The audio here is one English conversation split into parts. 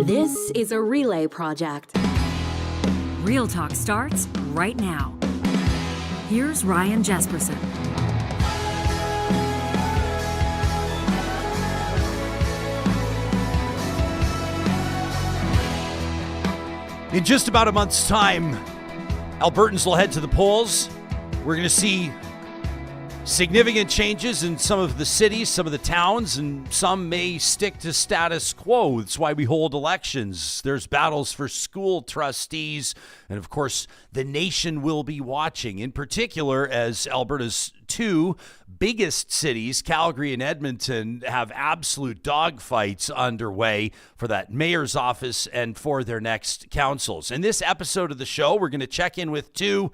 This is a relay project. Real Talk starts right now. Here's Ryan Jesperson. In just about a month's time, Albertans will head to the polls. We're going to see significant changes in some of the cities, some of the towns, and some may stick to status quo. That's why we hold elections. There's battles for school trustees, and of course, the nation will be watching, in particular as Alberta's two biggest cities, Calgary and Edmonton, have absolute dogfights underway for that mayor's office and for their next councils. In this episode of the show, we're going to check in with two,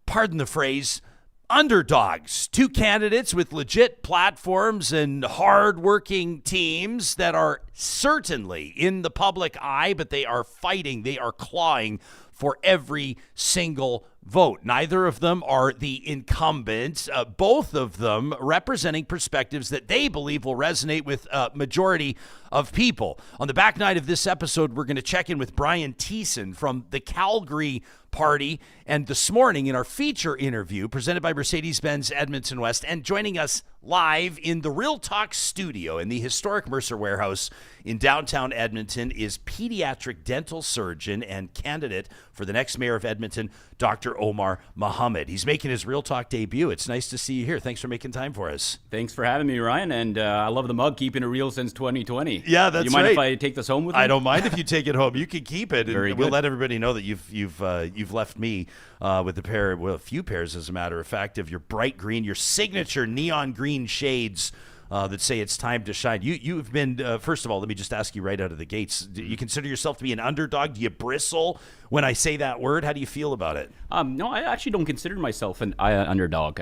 pardon the phrase, underdogs, two candidates with legit platforms and hard-working teams that are certainly in the public eye, but they are fighting, they are clawing for every single vote. Neither of them are the incumbents, both of them representing perspectives that they believe will resonate with a majority of people. On the back nine of this episode, we're going to check in with Brian Thiessen from the Calgary Party. And this morning in our feature interview presented by Mercedes-Benz Edmonton West, and joining us live in the Real Talk studio in the historic Mercer Warehouse in downtown Edmonton is pediatric dental surgeon and candidate for the next mayor of Edmonton, Dr. Omar Mohammed. He's making his Real Talk debut. It's nice to see you here. Thanks for making time for us. Thanks for having me, Ryan. And I love the mug, keeping it real since 2020. Yeah, that's right. You mind if I take this home with me? I don't mind if you take it home. You can keep it. Very We'll good. let everybody know that you've left me with a few pairs, as a matter of fact, of your bright green, your signature neon green shades that say it's time to shine. You've been, first of all, let me just ask you right out of the gates, do you consider yourself to be an underdog? Do you bristle when I say that word? How do you feel about it? No, I actually don't consider myself an underdog.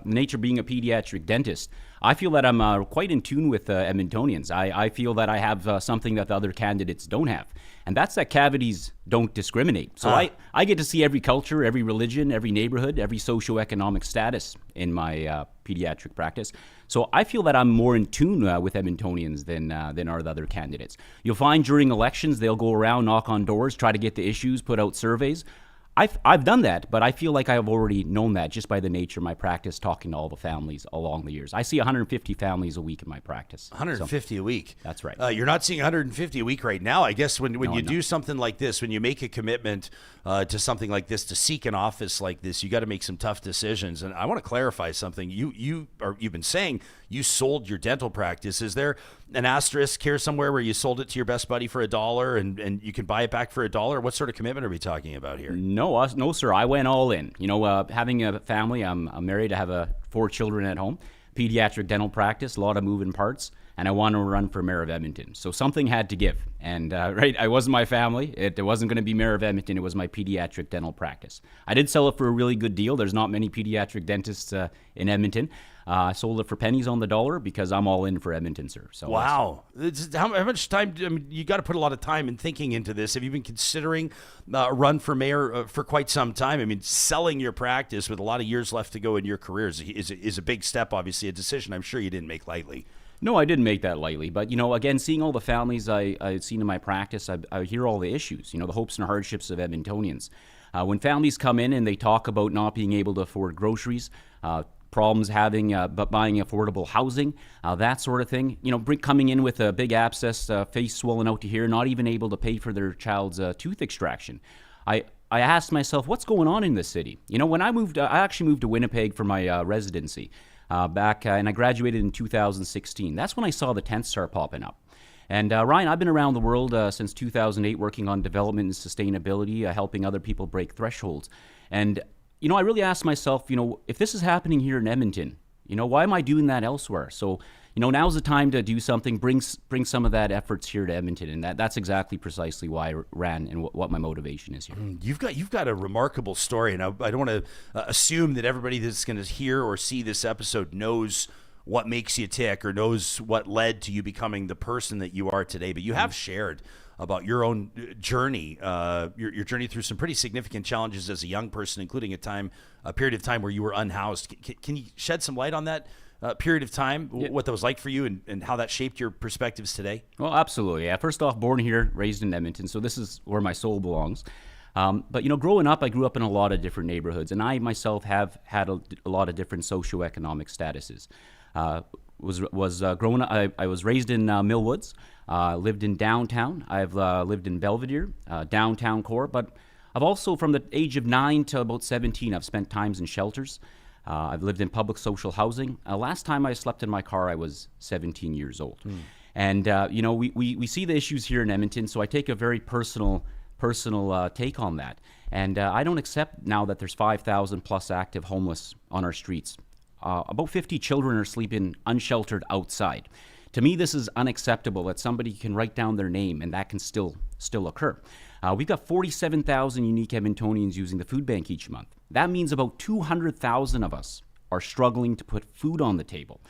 Nature being a pediatric dentist, I feel that I'm quite in tune with Edmontonians. I feel that I have something that the other candidates don't have. And that's that cavities don't discriminate. So I get to see every culture, every religion, every neighborhood, every socioeconomic status in my pediatric practice. So I feel that I'm more in tune with Edmontonians than are the other candidates. You'll find during elections, they'll go around, knock on doors, try to get the issues, put out surveys. I've done that, but I feel like I've already known that just by the nature of my practice, talking to all the families along the years. I see 150 families a week in my practice. 150 a week. That's right. You're not seeing 150 a week right now. I guess when No, you I'm do not. something like this, when you make a commitment to something like this, to seek an office like this, you got to make some tough decisions. And I want to clarify something. You've been saying you sold your dental practice. Is there an asterisk here somewhere where you sold it to your best buddy for $1 and you can buy it back for $1? What sort of commitment are we talking about here? No, sir. I went all in. Having a family, I'm married. I have 4 children at home. Pediatric dental practice, a lot of moving parts, and I want to run for mayor of Edmonton. So something had to give. And I wasn't my family. It wasn't going to be mayor of Edmonton. It was my pediatric dental practice. I did sell it for a really good deal. There's not many pediatric dentists in Edmonton. I sold it for pennies on the dollar because I'm all in for Edmonton, sir. So Wow. How much time? I mean, you got to put a lot of time and thinking into this. Have you been considering a run for mayor for quite some time? I mean, selling your practice with a lot of years left to go in your career is a big step, obviously, a decision I'm sure you didn't make lightly. No, I didn't make that lightly. But, again, seeing all the families I've seen in my practice, I hear all the issues, the hopes and hardships of Edmontonians. When families come in and they talk about not being able to afford groceries, problems buying affordable housing, that sort of thing. Coming in with a big abscess, face swollen out to here, not even able to pay for their child's tooth extraction. I asked myself, what's going on in this city? When I moved, I actually moved to Winnipeg for my residency back, and I graduated in 2016. That's when I saw the tents start popping up. And Ryan, I've been around the world since 2008 working on development and sustainability, helping other people break thresholds. And I really asked myself, if this is happening here in Edmonton, why am I doing that elsewhere? So, now's the time to do something, bring some of that efforts here to Edmonton. And that's exactly precisely why I ran and what my motivation is here. You've got a remarkable story, and I don't want to assume that everybody that's going to hear or see this episode knows what makes you tick or knows what led to you becoming the person that you are today. But you have shared about your own journey, your journey through some pretty significant challenges as a young person, including a period of time where you were unhoused. Can you shed some light on that period of time, what that was like for you and how that shaped your perspectives today? Well, absolutely. Yeah. First off, born here, raised in Edmonton, so this is where my soul belongs. But, growing up, I grew up in a lot of different neighborhoods, and I myself have had a lot of different socioeconomic statuses. Growing up, I was raised in Millwoods, lived in downtown. I've lived in Belvedere, downtown core, but I've also, from the age of 9 to about 17, I've spent times in shelters. I've lived in public social housing. Last time I slept in my car, I was 17 years old. And, we see the issues here in Edmonton, so I take a very personal take on that. And I don't accept now that there's 5,000 plus active homeless on our streets. About 50 children are sleeping unsheltered outside. To me, this is unacceptable that somebody can write down their name and that can still occur. We've got 47,000 unique Edmontonians using the food bank each month. That means about 200,000 of us are struggling to put food on the table.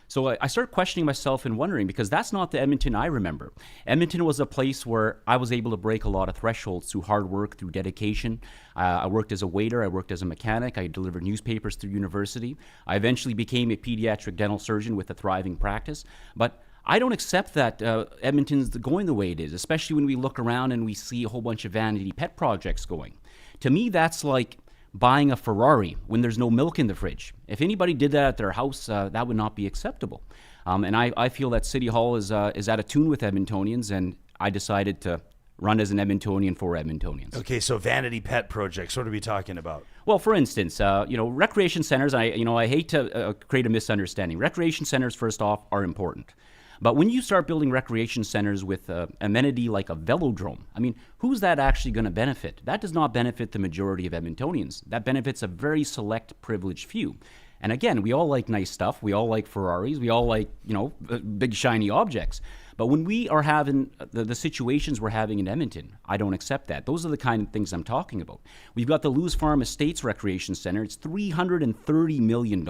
So I started questioning myself and wondering, because that's not the Edmonton I remember. Edmonton was a place where I was able to break a lot of thresholds through hard work, through dedication. I worked as a waiter, I worked as a mechanic, I delivered newspapers through university. I eventually became a pediatric dental surgeon with a thriving practice. But I don't accept that Edmonton's going the way it is, especially when we look around and we see a whole bunch of vanity pet projects going. To me, that's like buying a Ferrari when there's no milk in the fridge. If anybody did that at their house, that would not be acceptable. And I feel that City Hall is out of tune with Edmontonians, and I decided to run as an Edmontonian for Edmontonians. Okay, so vanity pet projects, what are we talking about? Well, for instance, recreation centers, I hate to create a misunderstanding. Recreation centers, first off, are important. But when you start building recreation centers with amenity like a velodrome, who's that actually going to benefit? That does not benefit the majority of Edmontonians. That benefits a very select, privileged few. And again, we all like nice stuff. We all like Ferraris. We all like, big shiny objects. But when we are having the situations we're having in Edmonton, I don't accept that. Those are the kind of things I'm talking about. We've got the Lewis Farm Estates Recreation Center. It's $330 million.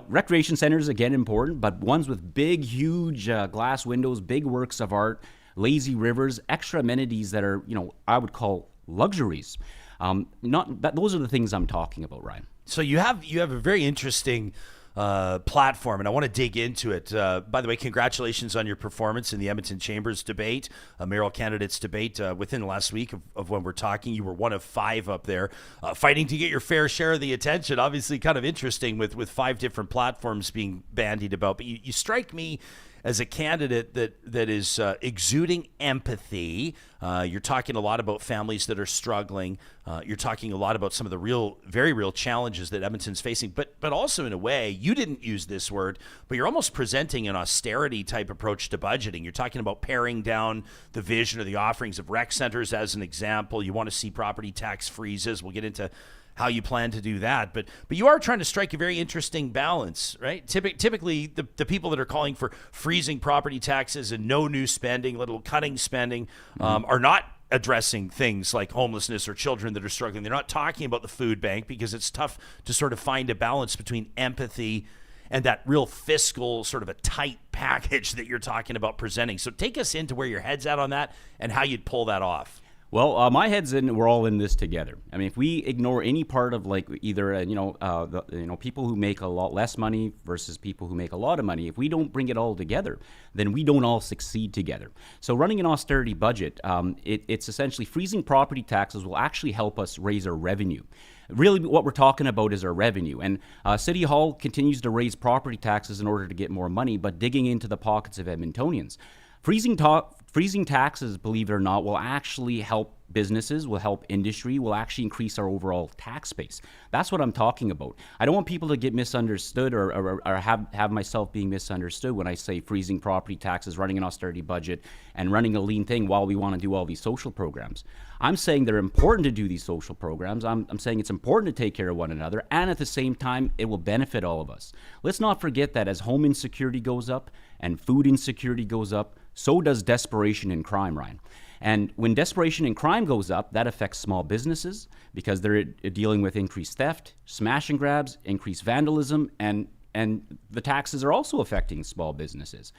Recreation centers, again, important, but ones with big, huge glass windows, big works of art, lazy rivers, extra amenities that are, I would call luxuries. Those are the things I'm talking about, Ryan. So you have a very interesting platform, and I want to dig into it. By the way, congratulations on your performance in the Edmonton Chambers debate, mayoral candidates debate within the last week of when we're talking. You were one of 5 up there, fighting to get your fair share of the attention. Obviously kind of interesting with 5 different platforms being bandied about. But you strike me as a candidate that is exuding empathy. You're talking a lot about families that are struggling. You're talking a lot about some of the very real challenges that Edmonton's facing. But also, in a way, you didn't use this word, but you're almost presenting an austerity type approach to budgeting. You're talking about paring down the vision or the offerings of rec centers as an example. You want to see property tax freezes. We'll get into how you plan to do that. But you are trying to strike a very interesting balance, right? Typically, the people that are calling for freezing property taxes and no new spending, little cutting spending, are not addressing things like homelessness or children that are struggling. They're not talking about the food bank because it's tough to sort of find a balance between empathy and that real fiscal sort of a tight package that you're talking about presenting. So take us into where your head's at on that and how you'd pull that off. Well, my head's in. We're all in this together. If we ignore any part of either people who make a lot less money versus people who make a lot of money, if we don't bring it all together, then we don't all succeed together. So running an austerity budget, it's essentially freezing property taxes will actually help us raise our revenue. Really, what we're talking about is our revenue. And City Hall continues to raise property taxes in order to get more money, but digging into the pockets of Edmontonians. Freezing taxes, believe it or not, will actually help businesses, will help industry, will actually increase our overall tax base. That's what I'm talking about. I don't want people to get misunderstood or have myself being misunderstood when I say freezing property taxes, running an austerity budget, and running a lean thing while we want to do all these social programs. I'm saying they're important to do these social programs. I'm saying it's important to take care of one another, and at the same time, it will benefit all of us. Let's not forget that as home insecurity goes up and food insecurity goes up, so does desperation in crime, Ryan. And when desperation in crime goes up, that affects small businesses because they're dealing with increased theft, smash and grabs, increased vandalism, and the taxes are also affecting small businesses.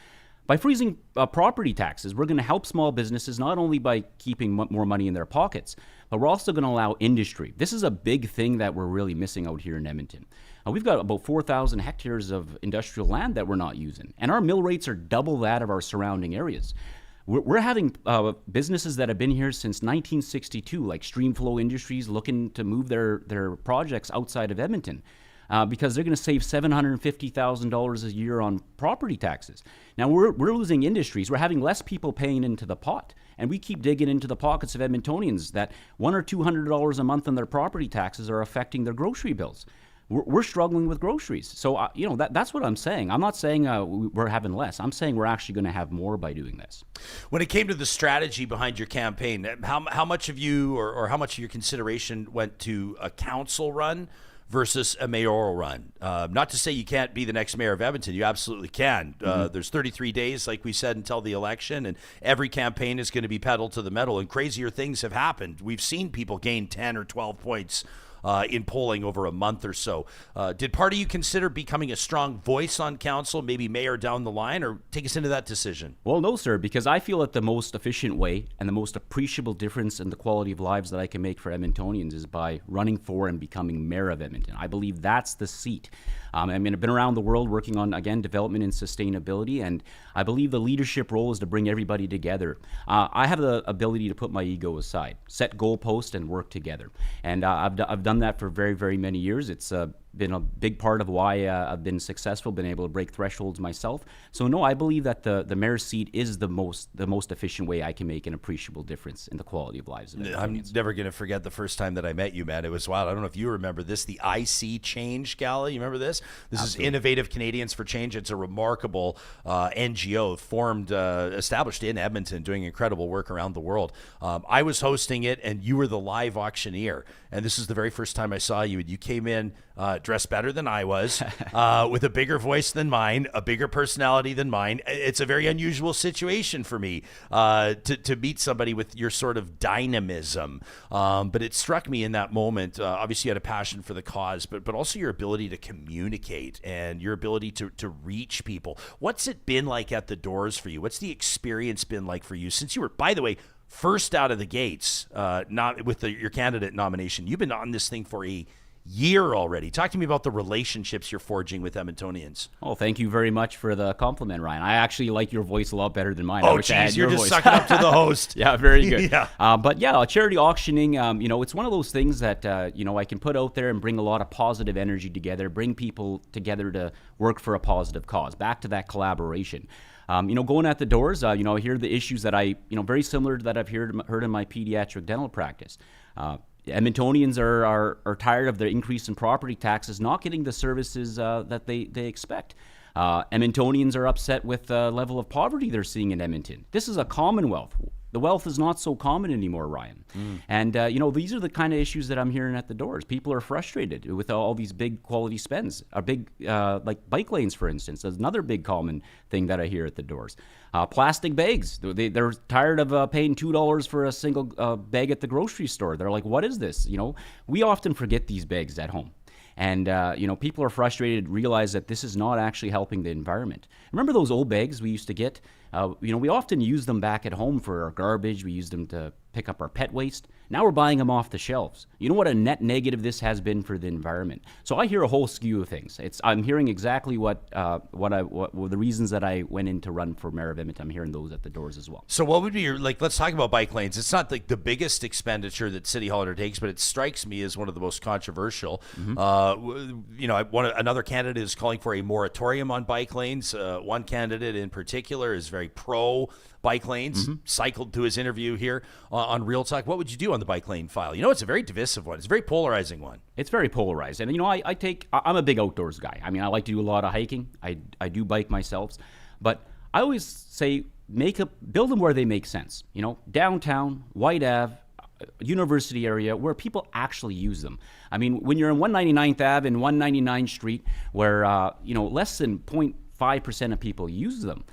By freezing property taxes, we're going to help small businesses not only by keeping more money in their pockets, but we're also going to allow industry. This is a big thing that we're really missing out here in Edmonton. We've got about 4,000 hectares of industrial land that we're not using, and our mill rates are double that of our surrounding areas. We're having businesses that have been here since 1962, like Streamflow Industries, looking to move their projects outside of Edmonton. Because they're going to save $750,000 a year on property taxes. Now, we're losing industries. We're having less people paying into the pot. And we keep digging into the pockets of Edmontonians that $100 or $200 a month on their property taxes are affecting their grocery bills. We're struggling with groceries. So, that's what I'm saying. I'm not saying we're having less. I'm saying we're actually going to have more by doing this. When it came to the strategy behind your campaign, how much of you or how much of your consideration went to a council run versus a mayoral run? Not to say you can't be the next mayor of Edmonton. You absolutely can. There's 33 days, like we said, until the election, and every campaign is going to be pedal to the metal, and crazier things have happened. We've seen people gain 10 or 12 points in polling over a month or so. Did part of you consider becoming a strong voice on council, maybe mayor down the line, or take us into that decision? Well, no, sir, because I feel that the most efficient way and the most appreciable difference in the quality of lives that I can make for Edmontonians is by running for and becoming mayor of Edmonton. I believe that's the seat. I've been around the world working on, again, development and sustainability, and I believe the leadership role is to bring everybody together. I have the ability to put my ego aside, set goalposts, and work together. And I've done that for very, very many years. It's been a big part of why I've been successful, been able to break thresholds myself. So no, I believe that the mayor's seat is the most efficient way I can make an appreciable difference in the quality of lives of Edmontonians. I'm never going to forget the first time that I met you, man. It was wild. I don't know if you remember this, the IC Change Gala. You remember this? This Absolutely. Is Innovative Canadians for Change. It's a remarkable NGO established in Edmonton, doing incredible work around the world. I was hosting it, and you were the live auctioneer. And this is the very first time I saw you. And you came in dressed better than I was, with a bigger voice than mine, a bigger personality than mine. It's a very unusual situation for me to meet somebody with your sort of dynamism. But it struck me in that moment. Obviously, you had a passion for the cause, but also your ability to communicate and your ability to reach people. What's it been like at the doors for you? What's the experience been like for you since you were, by the way, first out of the gates, not with your candidate nomination? You've been on this thing for a year already. Talk to me about the relationships you're forging with Edmontonians. Oh, thank you very much for the compliment, Ryan. I actually like your voice a lot better than mine. Oh, geez, you're just sucking up to the host. Yeah, very good. Yeah. But yeah, charity auctioning, it's one of those things that, I can put out there and bring a lot of positive energy together, bring people together to work for a positive cause. Back to that collaboration. Going at the doors, I hear the issues that very similar to that I've heard in my pediatric dental practice. Edmontonians are tired of the increase in property taxes, not getting the services that they expect. Edmontonians are upset with the level of poverty they're seeing in Edmonton. This is a commonwealth. The wealth is not so common anymore, Ryan. And, these are the kind of issues that I'm hearing at the doors. People are frustrated with all these big quality spends. Like bike lanes, for instance, is another big common thing that I hear at the doors. Plastic bags. They're tired of paying $2 for a single bag at the grocery store. They're like, what is this? We often forget these bags at home. And, people are frustrated, realize that this is not actually helping the environment. Remember those old bags we used to get? We often use them back at home for our garbage. We use them to pick up our pet waste. Now we're buying them off the shelves. You know what a net negative this has been for the environment? So I hear a whole skew of things. I'm hearing exactly what were the reasons that I went in to run for mayor of Edmonton. I'm hearing those at the doors as well. So what would be your, let's talk about bike lanes. It's not like the biggest expenditure that City Hall undertakes, but it strikes me as one of the most controversial. Another candidate is calling for a moratorium on bike lanes. One candidate in particular is very pro bike lanes, cycled to his interview here on Real Talk. What would you do on the bike lane file? It's a very divisive one. It's a very polarizing one. It's very polarized. And, I'm a big outdoors guy. I like to do a lot of hiking. I do bike myself. But I always say build them where they make sense. Downtown, White Ave, University area where people actually use them. When you're in 199th Ave and 199th Street where, less than 0.5% of people use them,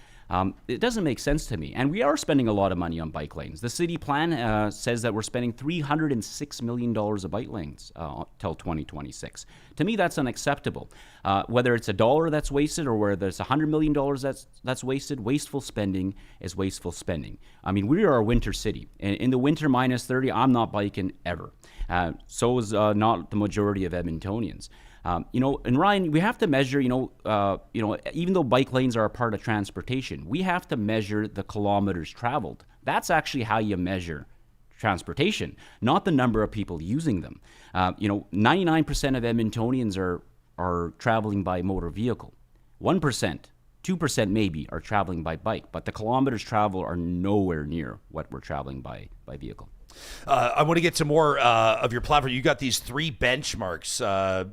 It doesn't make sense to me. And we are spending a lot of money on bike lanes. The city plan says that we're spending $306 million of bike lanes till 2026. To me, that's unacceptable. Whether it's $1 that's wasted or whether it's $100 million that's wasted, wasteful spending is wasteful spending. I mean, we are a winter city. In the winter, minus 30, I'm not biking ever. So is not the majority of Edmontonians. And Ryan, we have to measure, even though bike lanes are a part of transportation, we have to measure the kilometers traveled. That's actually how you measure transportation, not the number of people using them. 99% of Edmontonians are traveling by motor vehicle. 1%, 2% maybe are traveling by bike, but the kilometers traveled are nowhere near what we're traveling by vehicle. I want to get to more of your platform. You got these 3 benchmarks.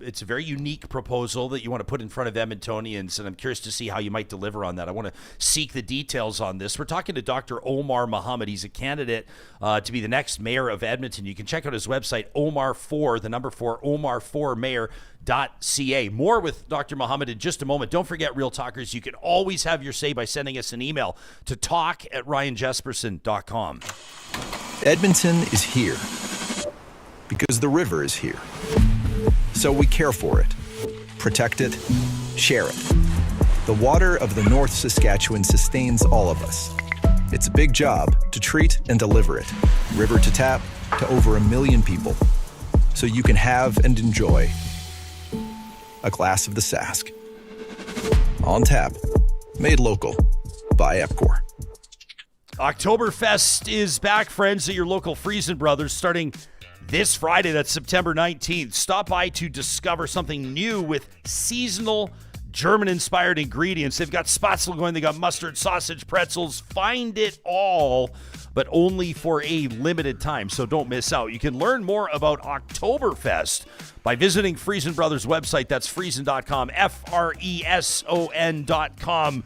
It's a very unique proposal that you want to put in front of Edmontonians, and I'm curious to see how you might deliver on that. I want to seek the details on this. We're talking to Dr. Omar Mohammed. He's a candidate to be the next mayor of Edmonton. You can check out his website, Omar4, the number 4, Omar4mayor.ca. More with Dr. Mohammed in just a moment. Don't forget, Real Talkers, you can always have your say by sending us an email to talk@ryanjesperson.com. Edmonton is here because the river is here. So we care for it, protect it, share it. The water of the North Saskatchewan sustains all of us. It's a big job to treat and deliver it, river to tap, to over 1 million people, so you can have and enjoy a glass of the Sask. On tap, made local by Epcor. Oktoberfest is back, friends, at your local Friesen Brothers starting this Friday. That's September 19th. Stop by to discover something new with seasonal German-inspired ingredients. They've got Spatzel going. They got mustard, sausage, pretzels. Find it all, but only for a limited time, so don't miss out. You can learn more about Oktoberfest by visiting Friesen Brothers' website. That's friesen.com, Freson.com.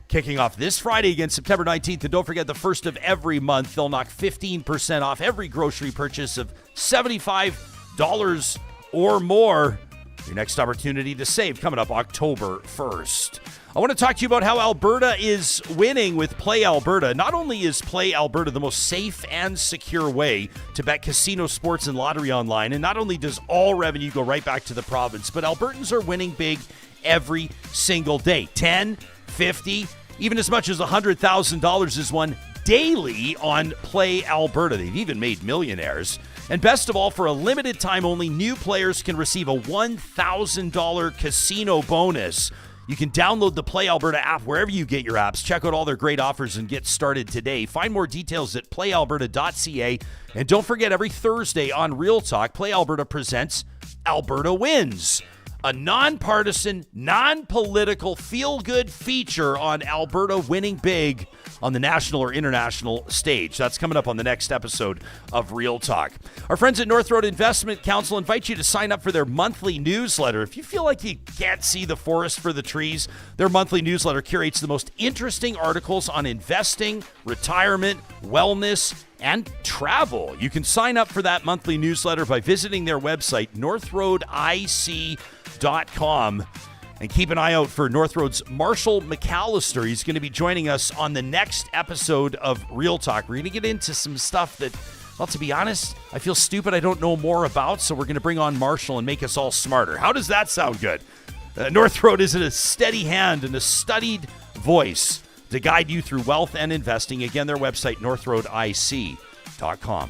Kicking off this Friday again, September 19th. And don't forget, the first of every month, they'll knock 15% off every grocery purchase of $75 or more. Your next opportunity to save coming up October 1st. I want to talk to you about how Alberta is winning with Play Alberta. Not only is Play Alberta the most safe and secure way to bet casino, sports, and lottery online, and not only does all revenue go right back to the province, but Albertans are winning big every single day. 10, 50, even as much as $100,000 is won daily on Play Alberta. They've even made millionaires. And best of all, for a limited time only, new players can receive a $1,000 casino bonus. You can download the Play Alberta app wherever you get your apps. Check out all their great offers and get started today. Find more details at playalberta.ca. And don't forget, every Thursday on Real Talk, Play Alberta presents Alberta Wins, a nonpartisan, non-political, feel-good feature on Alberta winning big on the national or international stage. That's coming up on the next episode of Real Talk. Our friends at North Road Investment Council invite you to sign up for their monthly newsletter. If you feel like you can't see the forest for the trees, their monthly newsletter curates the most interesting articles on investing, retirement, wellness, and travel. You can sign up for that monthly newsletter by visiting their website, northroadic.com. And keep an eye out for North Road's Marshall McAllister. He's going to be joining us on the next episode of Real Talk. We're going to get into some stuff that, well, to be honest, I feel stupid I don't know more about, so we're going to bring on Marshall and make us all smarter. How does that sound good? North Road is a steady hand and a studied voice to guide you through wealth and investing. Again, their website, northroadic.com.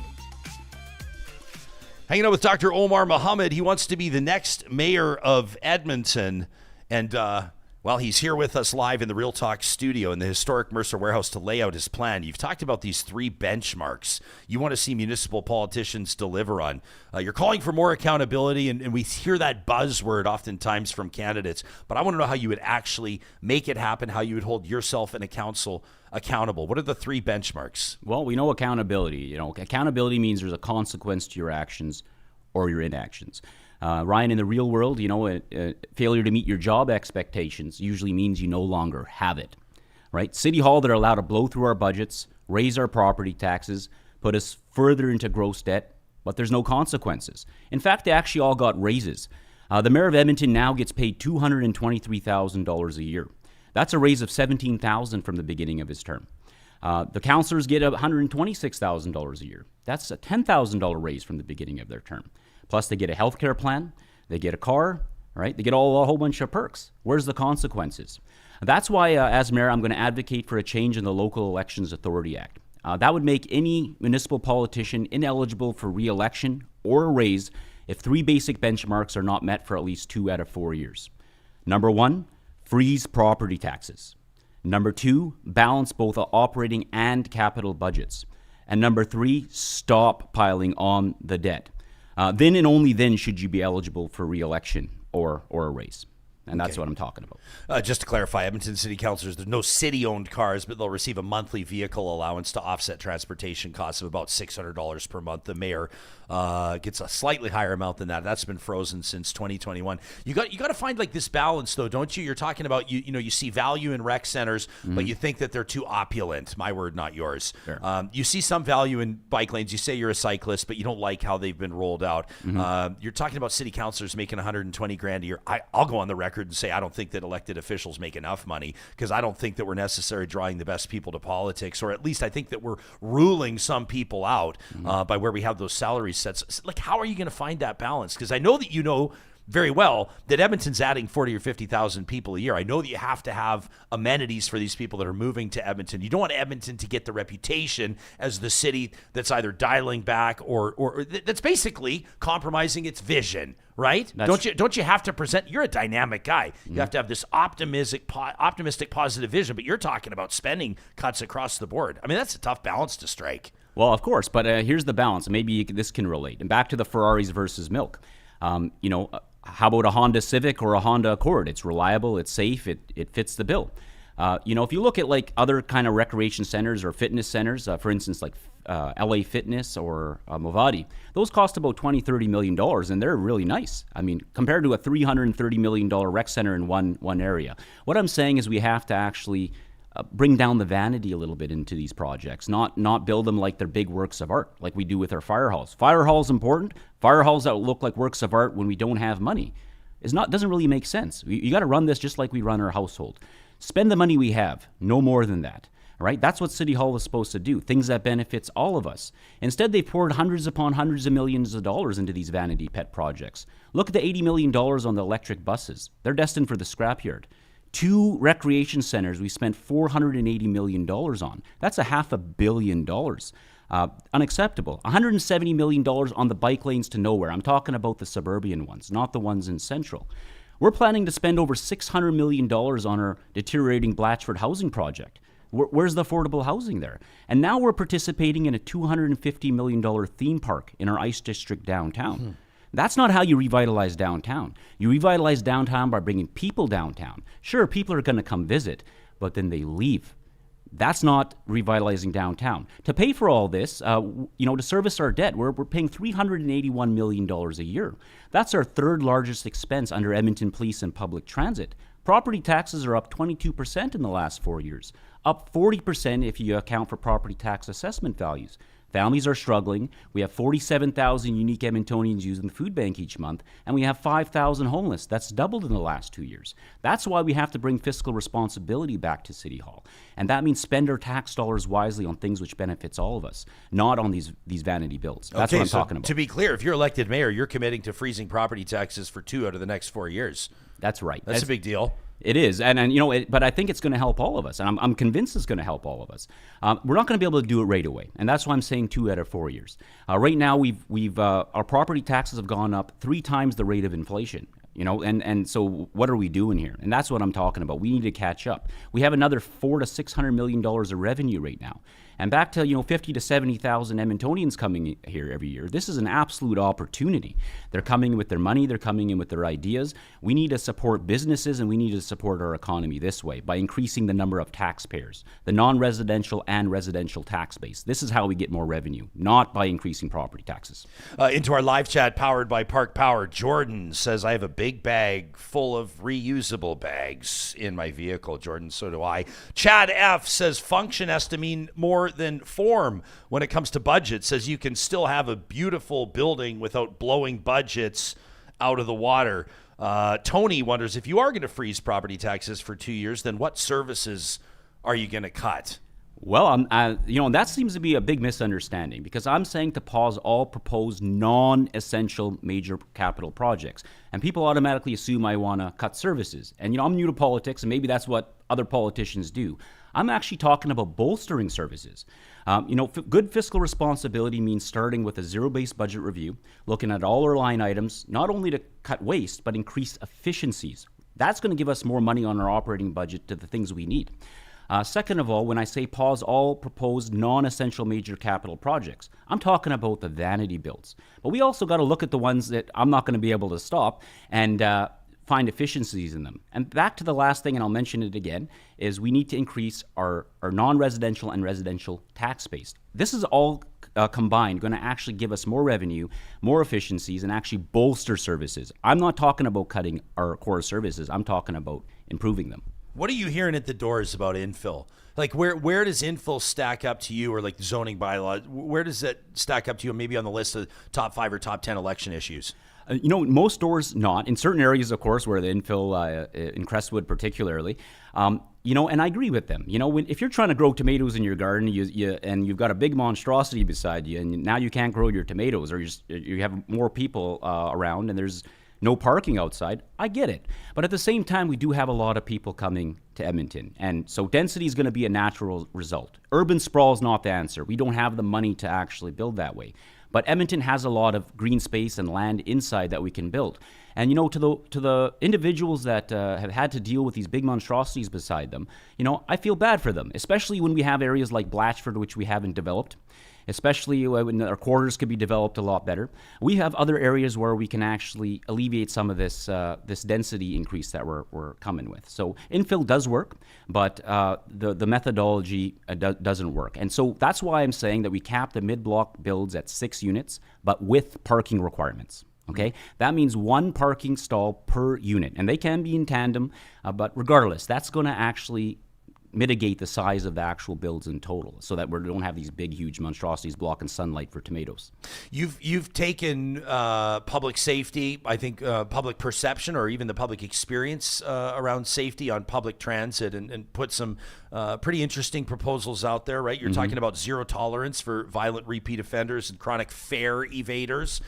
Hanging out with Dr. Omar Mohammed. He wants to be the next mayor of Edmonton. And, he's here with us live in the Real Talk studio in the historic Mercer Warehouse to lay out his plan. You've talked about these 3 benchmarks you want to see municipal politicians deliver on. You're calling for more accountability, and we hear that buzzword oftentimes from candidates. But I want to know how you would actually make it happen, how you would hold yourself and a council accountable. What are the 3 benchmarks? Well, we know accountability. Accountability means there's a consequence to your actions or your inactions. Ryan, in the real world, failure to meet your job expectations usually means you no longer have it, right? City Hall, they're allowed to blow through our budgets, raise our property taxes, put us further into gross debt, but there's no consequences. In fact, they actually all got raises. The mayor of Edmonton now gets paid $223,000 a year. That's a raise of $17,000 from the beginning of his term. The councillors get $126,000 a year. That's a $10,000 raise from the beginning of their term. Plus, they get a health care plan, they get a car, right? They get a whole bunch of perks. Where's the consequences? That's why, as mayor, I'm going to advocate for a change in the Local Elections Authority Act. That would make any municipal politician ineligible for re-election or a raise if 3 basic benchmarks are not met for at least 2 out of 4 years. Number 1, freeze property taxes. Number 2, balance both operating and capital budgets. And number 3, stop piling on the debt. Then and only then should you be eligible for re-election or a raise. And that's what I'm talking about. Just to clarify, Edmonton City Councillors, there's no city-owned cars, but they'll receive a monthly vehicle allowance to offset transportation costs of about $600 per month. The mayor gets a slightly higher amount than that. That's been frozen since 2021. You got to find like this balance, though, don't you? You're talking about you see value in rec centers, but you think that they're too opulent. My word, not yours. Sure. You see some value in bike lanes. You say you're a cyclist, but you don't like how they've been rolled out. You're talking about city councillors making $120,000 a year. I'll go on the record and say I don't think that elected officials make enough money, because I don't think that we're necessarily drawing the best people to politics, or at least I think that we're ruling some people out by where we have those salary sets. Like, how are you going to find that balance? Because I know that you know very well that Edmonton's adding 40 or 50,000 people a year. I know that you have to have amenities for these people that are moving to Edmonton. You don't want Edmonton to get the reputation as the city that's either dialing back or that's basically compromising its vision, right? Don't you have to present? You're a dynamic guy. You have to have this optimistic, positive vision. But you're talking about spending cuts across the board. I mean, that's a tough balance to strike. Well, of course, but here's the balance. Maybe this can relate. And back to the Ferraris versus milk. How about a Honda Civic or a Honda Accord? It's reliable, it's safe, it fits the bill. If you look at like other kind of recreation centers or fitness centers, for instance, like LA Fitness or Movati, those cost about $20-30 million, and they're really nice. I mean, compared to a $330 million rec center in one area. What I'm saying is we have to actually bring down the vanity a little bit into these projects, not build them like they're big works of art, like we do with our fire halls. Fire halls important. Fire halls that look like works of art when we don't have money doesn't really make sense. You got to run this just like we run our household. Spend the money we have, no more than that. Right? That's what City Hall is supposed to do, things that benefits all of us. Instead, they've poured hundreds upon hundreds of millions of dollars into these vanity pet projects. Look at the $80 million on the electric buses. They're destined for the scrapyard. 2 recreation centers we spent $480 million on. That's $500 million. Unacceptable. $170 million on the bike lanes to nowhere. I'm talking about the suburban ones, not the ones in Central. We're planning to spend over $600 million on our deteriorating Blatchford housing project. Where's the affordable housing there? And now we're participating in a $250 million theme park in our ice district downtown. That's not how you revitalize downtown. You revitalize downtown by bringing people downtown. Sure, people are going to come visit, but then they leave. That's not revitalizing downtown. To pay for all this, to service our debt, we're paying $381 million a year. That's our 3rd largest expense under Edmonton Police and Public Transit. Property taxes are up 22% in the last 4 years, up 40% if you account for property tax assessment values. Families are struggling. We have 47,000 unique Edmontonians using the food bank each month, and we have 5,000 homeless. That's doubled in the last 2 years. That's why we have to bring fiscal responsibility back to City Hall. And that means spend our tax dollars wisely on things which benefits all of us, not on these vanity bills. That's what I'm talking about. To be clear, if you're elected mayor, you're committing to freezing property taxes for 2 out of the next 4 years. That's right. That's a big deal. It is, but I think it's going to help all of us, and I'm convinced it's going to help all of us. We're not going to be able to do it right away, and that's why I'm saying 2 out of 4 years. Right now, our property taxes have gone up 3 times the rate of inflation. And so what are we doing here? And that's what I'm talking about. We need to catch up. We have another $400 to $600 million of revenue right now. And back to 50 to 70,000 Edmontonians coming here every year. This is an absolute opportunity. They're coming with their money. They're coming in with their ideas. We need to support businesses, and we need to support our economy this way by increasing the number of taxpayers, the non-residential and residential tax base. This is how we get more revenue, not by increasing property taxes. Into our live chat powered by Park Power, Jordan says, I have a big bag full of reusable bags in my vehicle. Jordan, so do I. Chad F says function has to mean more than form when it comes to budget. Says you can still have a beautiful building without blowing budgets out of the water. Tony wonders, if you are going to freeze property taxes for 2 years, then what services are you going to cut? Well, that seems to be a big misunderstanding, because I'm saying to pause all proposed non-essential major capital projects. And people automatically assume I want to cut services. And, I'm new to politics, and maybe that's what other politicians do. I'm actually talking about bolstering services. Good fiscal responsibility means starting with a zero-based budget review, looking at all our line items, not only to cut waste, but increase efficiencies. That's going to give us more money on our operating budget to the things we need. Second of all, when I say pause all proposed non-essential major capital projects, I'm talking about the vanity builds. But we also got to look at the ones that I'm not going to be able to stop and find efficiencies in them. And back to the last thing, and I'll mention it again, is we need to increase our non-residential and residential tax base. This is all combined going to actually give us more revenue, more efficiencies, and actually bolster services. I'm not talking about cutting our core services. I'm talking about improving them. What are you hearing at the doors about infill? Like, where does infill stack up to you, or like zoning bylaw? Where does it stack up to you, maybe on the list of top 5 or top 10 election issues? Most doors not. In certain areas, of course, where the infill, in Crestwood particularly, and I agree with them. If you're trying to grow tomatoes in your garden, and you've got a big monstrosity beside you, and now you can't grow your tomatoes, or you have more people around, and there's no parking outside, I get it. But at the same time, we do have a lot of people coming to Edmonton. And so density is going to be a natural result. Urban sprawl is not the answer. We don't have the money to actually build that way. But Edmonton has a lot of green space and land inside that we can build. And, to the individuals that have had to deal with these big monstrosities beside them, I feel bad for them, especially when we have areas like Blatchford, which we haven't developed. Especially when our quarters could be developed a lot better. We have other areas where we can actually alleviate some of this density increase that we're coming with. So infill does work, but the methodology doesn't work. And so that's why I'm saying that we cap the mid-block builds at 6 units, but with parking requirements. Okay, that means 1 parking stall per unit, and they can be in tandem, but regardless, that's going to actually mitigate the size of the actual builds in total, so that we don't have these big, huge monstrosities blocking sunlight for tomatoes. You've taken public safety, I think public perception, or even the public experience around safety on public transit, and put some pretty interesting proposals out there, right? You're talking about zero tolerance for violent repeat offenders and chronic fare evaders.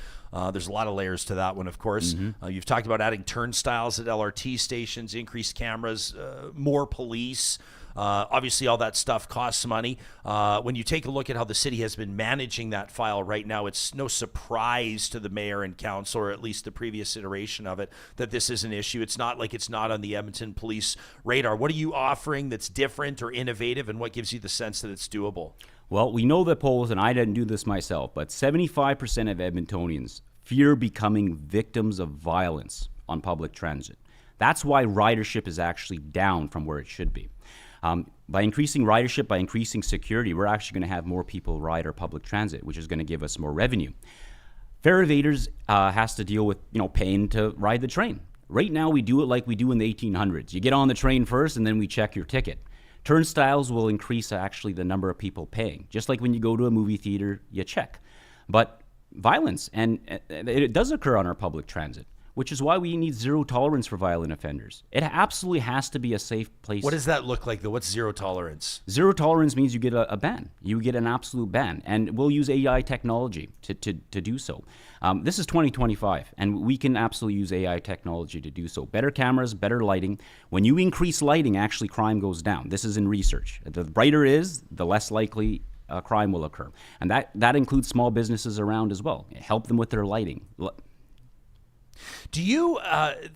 There's a lot of layers to that one, of course. You've talked about adding turnstiles at LRT stations, increased cameras, more police. Obviously, all that stuff costs money. When you take a look at how the city has been managing that file right now, it's no surprise to the mayor and council, or at least the previous iteration of it, that this is an issue. It's not like it's not on the Edmonton police radar. What are you offering that's different or innovative, and what gives you the sense that it's doable? Well, we know the polls, and I didn't do this myself, but 75% of Edmontonians fear becoming victims of violence on public transit. That's why ridership is actually down from where it should be. By increasing ridership, by increasing security, we're actually going to have more people ride our public transit, which is going to give us more revenue. Fare evaders has to deal with paying to ride the train. Right now, we do it like we do in the 1800s. You get on the train first, and then we check your ticket. Turnstiles will increase actually the number of people paying. Just like when you go to a movie theater, you check. But violence, and it does occur on our public transit, which is why we need zero tolerance for violent offenders. It absolutely has to be a safe place. What does that look like, though? What's zero tolerance? Zero tolerance means you get a ban. You get an absolute ban. And we'll use AI technology to do so. This is 2025, and we can absolutely use AI technology to do so. Better cameras, better lighting. When you increase lighting, actually crime goes down. This is in research. The brighter it is, the less likely crime will occur. And that includes small businesses around as well. Help them with their lighting. Do you, I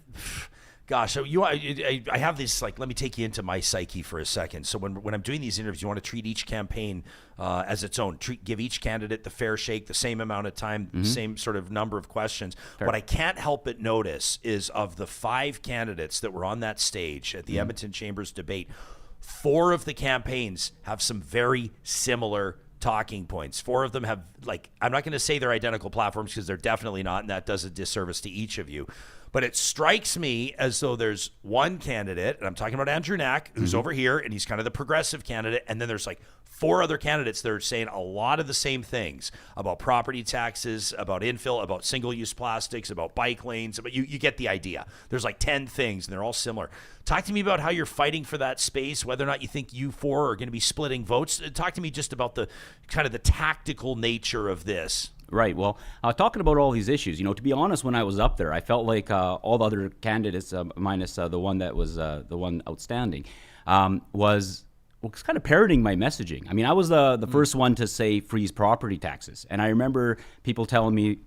have this, like, let me take you into my psyche for a second. So when I'm doing these interviews, you want to treat each campaign as its own. Give each candidate the fair shake, the same amount of time, the same sort of number of questions. Fair. What I can't help but notice is, of the 5 candidates that were on that stage at the Edmonton Chambers debate, 4 of the campaigns have some very similar talking points. 4 of them have, like, I'm not going to say they're identical platforms, because they're definitely not, and that does a disservice to each of you. But it strikes me as though there's one candidate, and I'm talking about Andrew Knack, who's over here, and he's kind of the progressive candidate, and then there's like 4 other candidates that are saying a lot of the same things about property taxes, about infill, about single-use plastics, about bike lanes. But you get the idea. There's like 10 things, and they're all similar. Talk to me about how you're fighting for that space, whether or not you think you 4 are going to be splitting votes. Talk to me just about the kind of the tactical nature of this. Right. Well, talking about all these issues, to be honest, when I was up there, I felt like all the other candidates, minus the one that was the one outstanding, was kind of parroting my messaging. I mean, I was the first one to say freeze property taxes. And I remember people telling me,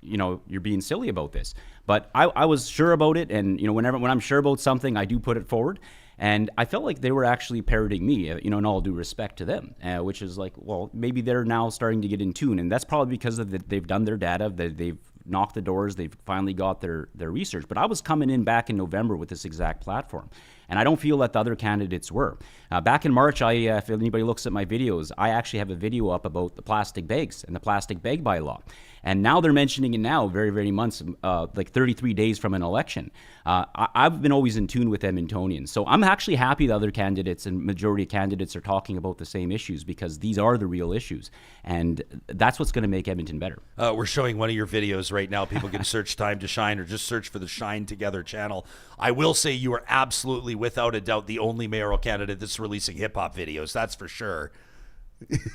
you're being silly about this. But I was sure about it. And, when I'm sure about something, I do put it forward. And I felt like they were actually parroting me, in all due respect to them, which is like, well, maybe they're now starting to get in tune. And that's probably because they've done their data, they've knocked the doors, they've finally got their research. But I was coming in back in November with this exact platform. And I don't feel that the other candidates were. Back in March, if anybody looks at my videos, I actually have a video up about the plastic bags and the plastic bag bylaw. And now they're mentioning it now, very, very months, like 33 days from an election. I've been always in tune with Edmontonians. So I'm actually happy the other candidates and majority of candidates are talking about the same issues because these are the real issues. And that's what's going to make Edmonton better. We're showing one of your videos right now. People can search Time to Shine or just search for the Shine Together channel. I will say you are absolutely, without a doubt, the only mayoral candidate that's releasing hip-hop videos. That's for sure.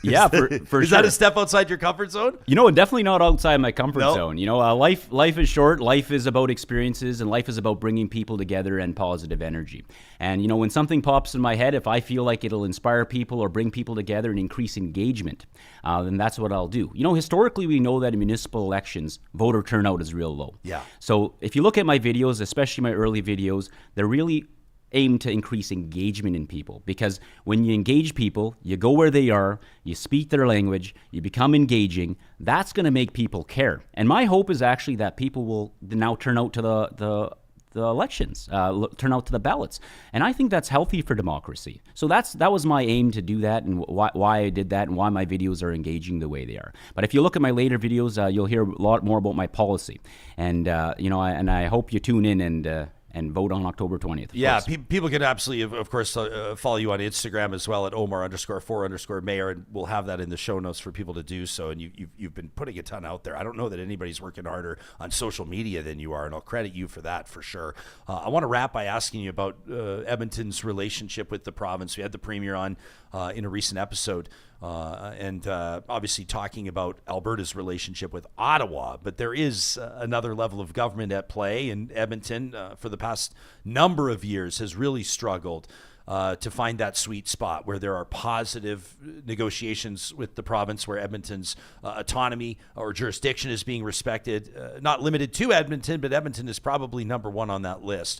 Yeah, for sure. Is that a step outside your comfort zone? Definitely not outside my comfort zone. Life is short. Life is about experiences, and life is about bringing people together and positive energy. And, when something pops in my head, if I feel like it'll inspire people or bring people together and increase engagement, then that's what I'll do. Historically, we know that in municipal elections, voter turnout is real low. Yeah. So if you look at my videos, especially my early videos, they're really aim to increase engagement in people, because when you engage people, you go where they are, you speak their language, you become engaging. That's going to make people care. And my hope is actually that people will now turn out to the elections, turn out to the ballots. And I think that's healthy for democracy. So that was my aim to do that, and why I did that, and why my videos are engaging the way they are. But if you look at my later videos, you'll hear a lot more about my policy. And I hope you tune in and vote on October 20th. Yeah, people can absolutely, of course, follow you on Instagram as well at Omar_4_mayor, and we'll have that in the show notes for people to do so. And you've been putting a ton out there. I don't know that anybody's working harder on social media than you are, and I'll credit you for that for sure. I want to wrap by asking you about Edmonton's relationship with the province. We had the Premier on in a recent episode. And obviously talking about Alberta's relationship with Ottawa, but there is another level of government at play, and Edmonton for the past number of years has really struggled to find that sweet spot where there are positive negotiations with the province, where Edmonton's autonomy or jurisdiction is being respected, not limited to Edmonton, but Edmonton is probably number one on that list.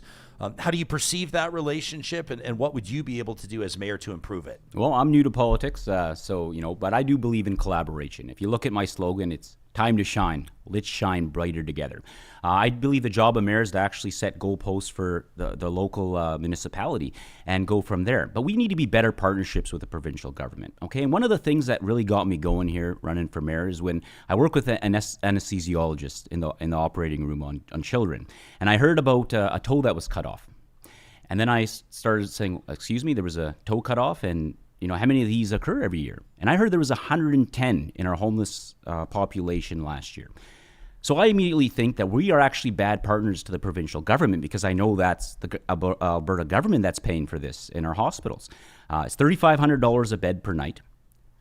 How do you perceive that relationship, and what would you be able to do as mayor to improve it? Well, I'm new to politics, but I do believe in collaboration. If you look at my slogan, it's time to shine. Let's shine brighter together. I believe the job of mayor is to actually set goalposts for the local municipality and go from there. But we need to be better partnerships with the provincial government. Okay, and one of the things that really got me going here running for mayor is when I work with an anesthesiologist in the operating room on children, and I heard about a toe that was cut off. And then I started saying, excuse me, there was a toe cut off, and how many of these occur every year? And I heard there was 110 in our homeless population last year. So I immediately think that we are actually bad partners to the provincial government, because I know that's the Alberta government that's paying for this in our hospitals. It's $3,500 a bed per night.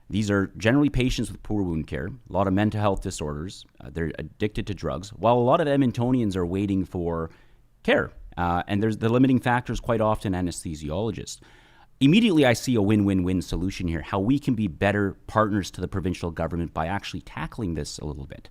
These are generally patients with poor wound care, a lot of mental health disorders. They're addicted to drugs, while a lot of Edmontonians are waiting for care. And there's the limiting factors quite often anesthesiologists. Immediately, I see a win-win-win solution here, how we can be better partners to the provincial government by actually tackling this a little bit.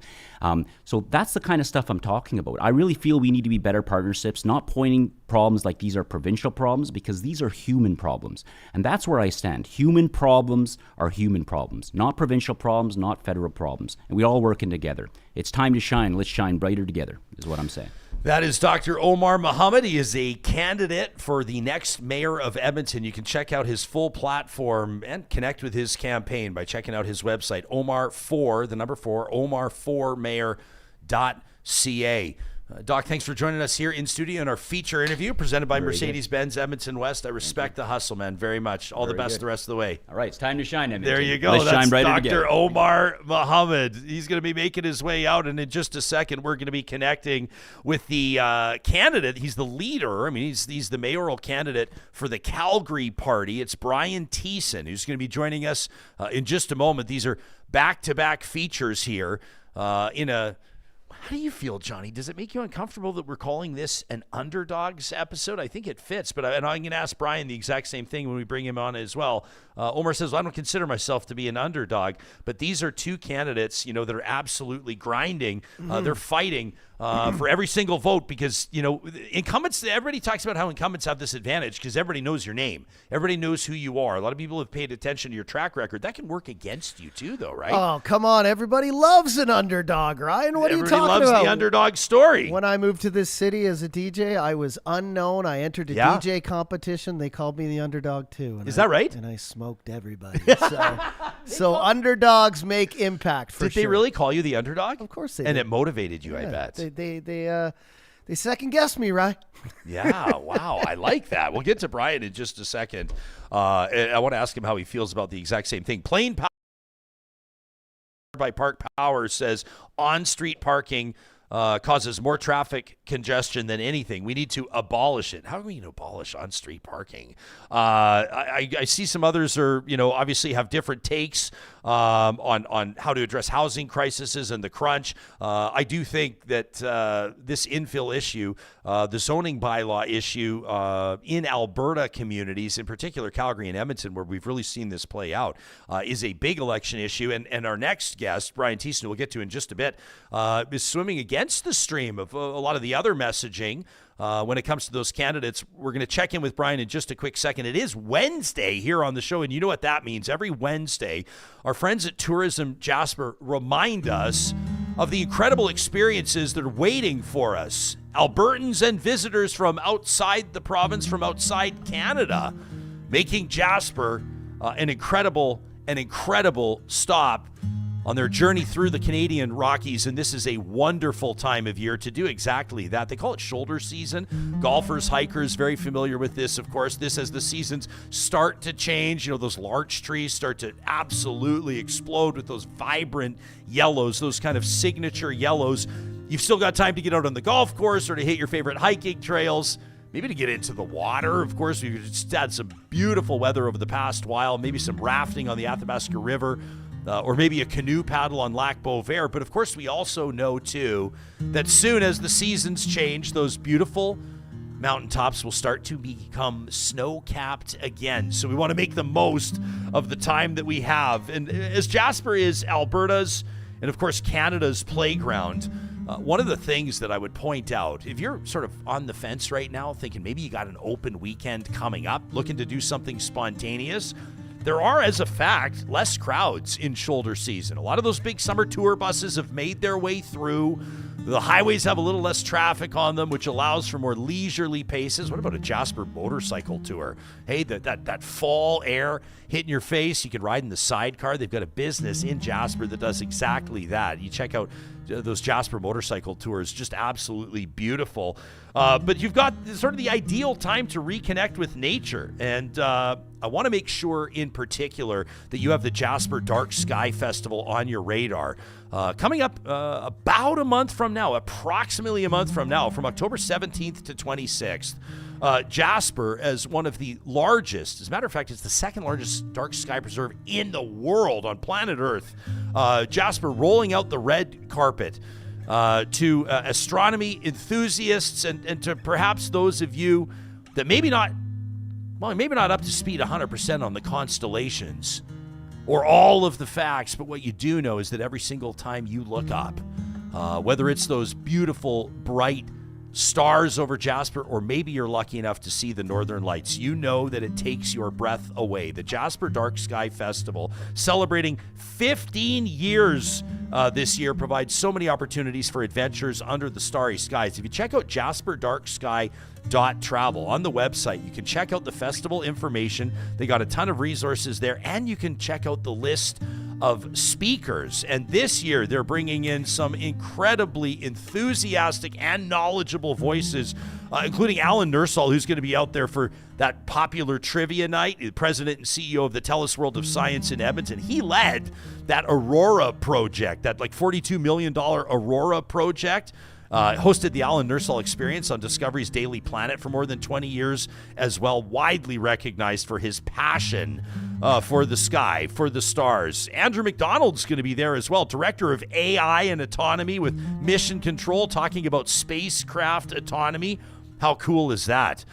So that's the kind of stuff I'm talking about. I really feel we need to be better partnerships, not pointing problems like these are provincial problems, because these are human problems. And that's where I stand. Human problems are human problems, not provincial problems, not federal problems. And we all working together. It's time to shine. Let's shine brighter together, is what I'm saying. That is Dr. Omar Mohammed. He is a candidate for the next mayor of Edmonton. You can check out his full platform and connect with his campaign by checking out his website, Omar4, the number 4, Omar4mayor.ca. Doc, thanks for joining us here in studio in our feature interview presented by Very Mercedes-Benz Edmonton West. I respect the hustle, man, very much. All the best the rest of the way. All right, it's time to shine, Edmonton. There you go. Let's That's shine brighter Dr. together. Omar Mohammed. He's going to be making his way out, and in just a second, we're going to be connecting with the candidate. He's the leader. I mean, he's the mayoral candidate for the Calgary party. It's Brian Thiessen, who's going to be joining us in just a moment. These are back-to-back features here in a... How do you feel, Johnny? Does it make you uncomfortable that we're calling this an Underdogs episode? I think it fits, but I'm going to ask Brian the exact same thing when we bring him on as well. Omar says, well, I don't consider myself to be an underdog, but these are two candidates, that are absolutely grinding. They're fighting for every single vote because, incumbents, everybody talks about how incumbents have this advantage because everybody knows your name. Everybody knows who you are. A lot of people have paid attention to your track record. That can work against you too, though, right? Oh, come on. Everybody loves an underdog, Ryan. What are you talking about? Everybody loves the underdog story. When I moved to this city as a DJ, I was unknown. I entered a DJ competition. They called me the underdog, too. Is that right? And I smoked everybody. So underdogs make impact, for sure. Did they really call you the underdog? Of course they And did. it motivated you, I bet. They second-guessed me, right? Yeah, wow. I like that. We'll get to Brian in just a second. And I want to ask him how he feels about the exact same thing. Plain Power by Park Power says on-street parking causes more traffic congestion than anything. We need to abolish it. How are we going to abolish on-street parking? I see some others are, obviously have different takes on how to address housing crises and the crunch. I do think that this infill issue, the zoning bylaw issue in Alberta communities, in particular Calgary and Edmonton, where we've really seen this play out, is a big election issue. And our next guest, Brian Thiessen, who we'll get to in just a bit, is swimming against the stream of a lot of the other messaging when it comes to those candidates. We're going to check in with Brian in just a quick second. It is Wednesday here on the show, and you know what that means. Every Wednesday, our friends at Tourism Jasper remind us of the incredible experiences that are waiting for us. Albertans and visitors from outside the province, from outside Canada, making Jasper an incredible stop on their journey through the Canadian Rockies, and this is a wonderful time of year to do exactly that. They call it shoulder season. Golfers, hikers, very familiar with this, of course. This as the seasons start to change, those larch trees start to absolutely explode with those vibrant yellows, those kind of signature yellows. You've still got time to get out on the golf course or to hit your favorite hiking trails. Maybe to get into the water. Of course, we've just had some beautiful weather over the past while. Maybe some rafting on the Athabasca River. Or maybe a canoe paddle on Lac Beauvert. But of course, we also know, too, that soon as the seasons change, those beautiful mountaintops will start to become snow-capped again. So we want to make the most of the time that we have. And as Jasper is Alberta's and, of course, Canada's playground, one of the things that I would point out, if you're sort of on the fence right now, thinking maybe you got an open weekend coming up, looking to do something spontaneous, there are, as a fact, less crowds in shoulder season. A lot of those big summer tour buses have made their way through. The highways have a little less traffic on them, which allows for more leisurely paces. What about a Jasper motorcycle tour? Hey, that fall air hitting your face. You can ride in the sidecar. They've got a business in Jasper that does exactly that. You check out those Jasper motorcycle tours, just absolutely beautiful. But you've got sort of the ideal time to reconnect with nature. And I want to make sure in particular that you have the Jasper Dark Sky Festival on your radar. Coming up about a month from now, approximately a month from now, from October 17th to 26th. Jasper, as one of the largest, as a matter of fact, it's the second largest dark sky preserve in the world on planet Earth. Jasper rolling out the red carpet to astronomy enthusiasts and to perhaps those of you that maybe not up to speed 100% on the constellations or all of the facts, but what you do know is that every single time you look up, whether it's those beautiful, bright stars over Jasper, or maybe you're lucky enough to see the Northern Lights, you know that it takes your breath away. The Jasper Dark Sky Festival, celebrating 15 years this year, provides so many opportunities for adventures under the starry skies. If you check out jasperdarksky.travel on the website, you can check out the festival information. They got a ton of resources there, and you can check out the list of speakers. And this year, they're bringing in some incredibly enthusiastic and knowledgeable voices, including Alan Nursall, who's going to be out there for that popular trivia night, the president and CEO of the TELUS World of Science in Edmonton. He led that Aurora project, that like $42 million Aurora project. Hosted the Alan Nursall Experience on Discovery's Daily Planet for more than 20 years as well, widely recognized for his passion for the sky, for the stars. Andrew McDonald's going to be there as well, director of AI and autonomy with Mission Control, talking about spacecraft autonomy. How cool is that?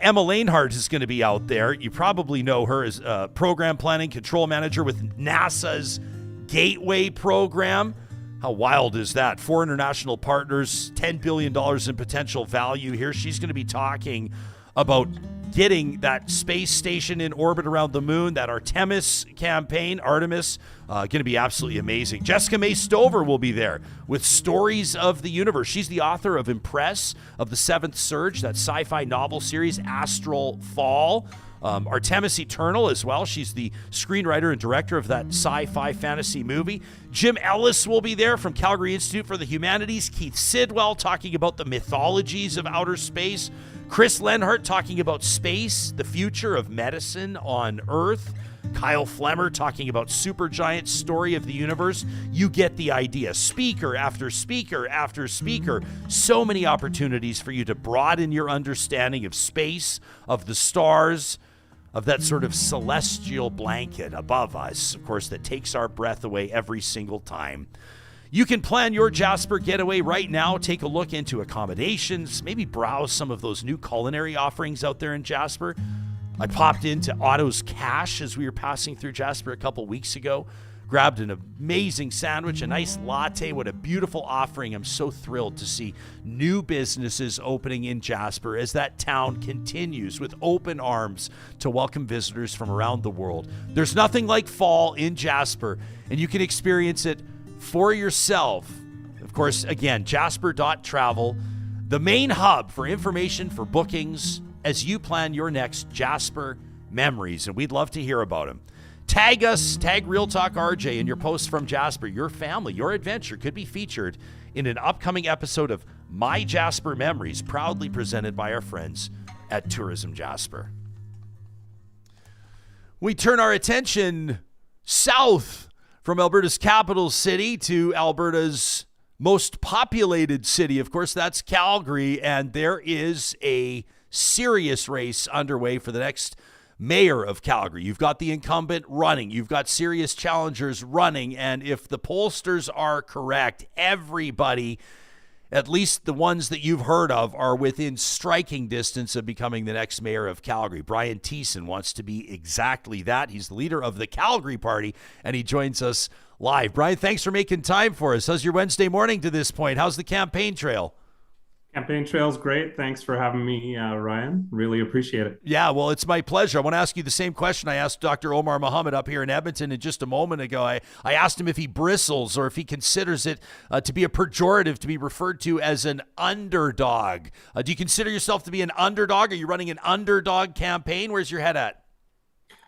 Emma Lanehart is going to be out there. You probably know her as program planning control manager with NASA's Gateway program. How wild is that? 4 international partners, $10 billion in potential value here. She's going to be talking about getting that space station in orbit around the moon, that Artemis campaign, Artemis, going to be absolutely amazing. Jessica May Stover will be there with Stories of the Universe. She's the author of Impress, of The Seventh Surge, that sci-fi novel series, Astral Fall. Artemis Eternal as well. She's the screenwriter and director of that sci-fi fantasy movie. Jim Ellis will be there from Calgary Institute for the Humanities. Keith Sidwell talking about the mythologies of outer space. Chris Lenhart talking about space, the future of medicine on Earth. Kyle Flemmer talking about Supergiant's story of the universe. You get the idea. Speaker after speaker after speaker. So many opportunities for you to broaden your understanding of space, of the stars, of that sort of celestial blanket above us, of course, that takes our breath away every single time. You can plan your Jasper getaway right now. Take a look into accommodations, maybe browse some of those new culinary offerings out there in Jasper. I popped into Otto's Cash as we were passing through Jasper a couple weeks ago. Grabbed an amazing sandwich, a nice latte. What a beautiful offering. I'm so thrilled to see new businesses opening in Jasper as that town continues with open arms to welcome visitors from around the world. There's nothing like fall in Jasper, and you can experience it for yourself. Of course, again, jasper.travel, the main hub for information for bookings as you plan your next Jasper memories, and we'd love to hear about them. Tag us, tag Real Talk RJ in your posts from Jasper. Your family, your adventure could be featured in an upcoming episode of My Jasper Memories, proudly presented by our friends at Tourism Jasper. We turn our attention south from Alberta's capital city to Alberta's most populated city. Of course, that's Calgary, and there is a serious race underway for the next mayor of Calgary. You've got the incumbent running. You've got serious challengers running. And if the pollsters are correct, everybody, at least the ones that you've heard of, are within striking distance of becoming the next mayor of Calgary. Brian Thiessen wants to be exactly that. He's the leader of the Calgary Party, and he joins us live. Brian, thanks for making time for us. How's your Wednesday morning to this point? How's the campaign trail? Campaign trail's great. Thanks for having me, Ryan. Really appreciate it. Yeah, well, it's my pleasure. I want to ask you the same question I asked Dr. Omar Mohammed up here in Edmonton just a moment ago. I asked him if he bristles or if he considers it to be a pejorative to be referred to as an underdog. Do you consider yourself to be an underdog? Are you running an underdog campaign? Where's your head at?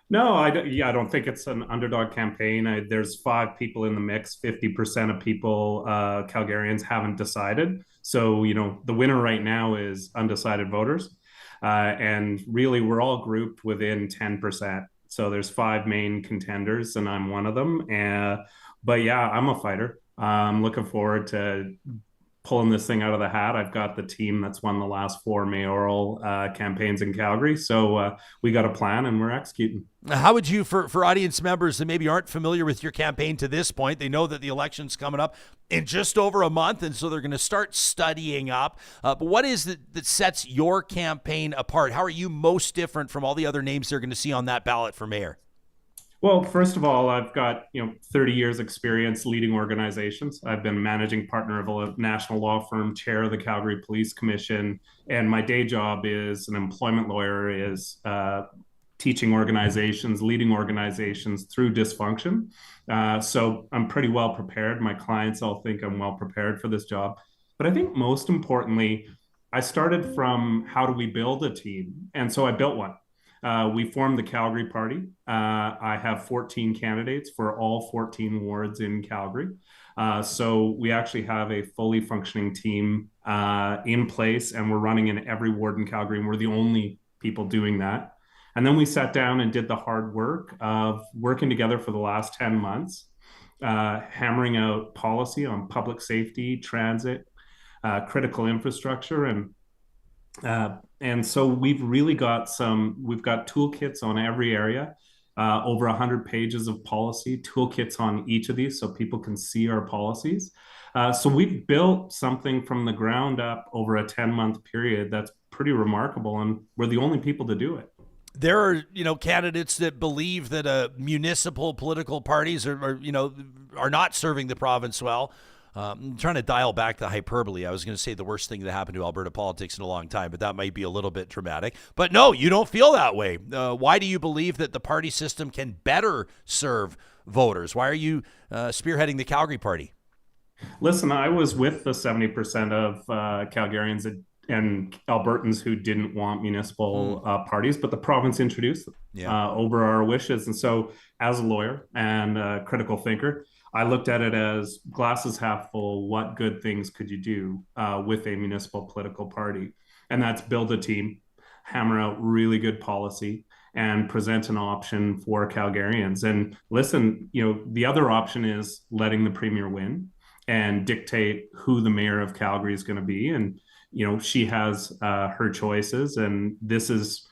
No, I don't think it's an underdog campaign. There's 5 people in the mix. 50% of people, Calgarians, haven't decided. So, the winner right now is undecided voters. And really, we're all grouped within 10%. So there's 5 main contenders, and I'm one of them. But yeah, I'm a fighter. I'm looking forward to pulling this thing out of the hat. I've got the team that's won the last 4 mayoral campaigns in Calgary. So we got a plan and we're executing. How would you, for audience members that maybe aren't familiar with your campaign to this point, they know that the election's coming up in just over a month, and so they're going to start studying up. But what is it that sets your campaign apart? How are you most different from all the other names they're going to see on that ballot for mayor? Well, first of all, I've got 30 years experience leading organizations. I've been managing partner of a national law firm, chair of the Calgary Police Commission, and my day job is an employment lawyer, is teaching organizations, leading organizations through dysfunction. So I'm pretty well prepared. My clients all think I'm well prepared for this job. But I think most importantly, I started from how do we build a team? And so I built one. We formed the Calgary Party. I have 14 candidates for all 14 wards in Calgary. So we actually have a fully functioning team in place, and we're running in every ward in Calgary, and we're the only people doing that. And then we sat down and did the hard work of working together for the last 10 months, hammering out policy on public safety, transit, critical infrastructure, and so we've really got we've got toolkits on every area, over 100 pages of policy, toolkits on each of these so people can see our policies. So we've built something from the ground up over a 10-month period that's pretty remarkable, and we're the only people to do it. There are, candidates that believe that municipal political parties are not serving the province well. I'm trying to dial back the hyperbole. I was going to say the worst thing that happened to Alberta politics in a long time, but that might be a little bit dramatic. But no, you don't feel that way. Why do you believe that the party system can better serve voters? Why are you spearheading the Calgary Party? Listen, I was with the 70% of Calgarians and Albertans who didn't want municipal parties, but the province introduced them over our wishes. And so as a lawyer and a critical thinker, I looked at it as glasses half full. What good things could you do with a municipal political party? And that's build a team, hammer out really good policy, and present an option for Calgarians. And listen, the other option is letting the premier win and dictate who the mayor of Calgary is going to be. And, she has her choices. And this is,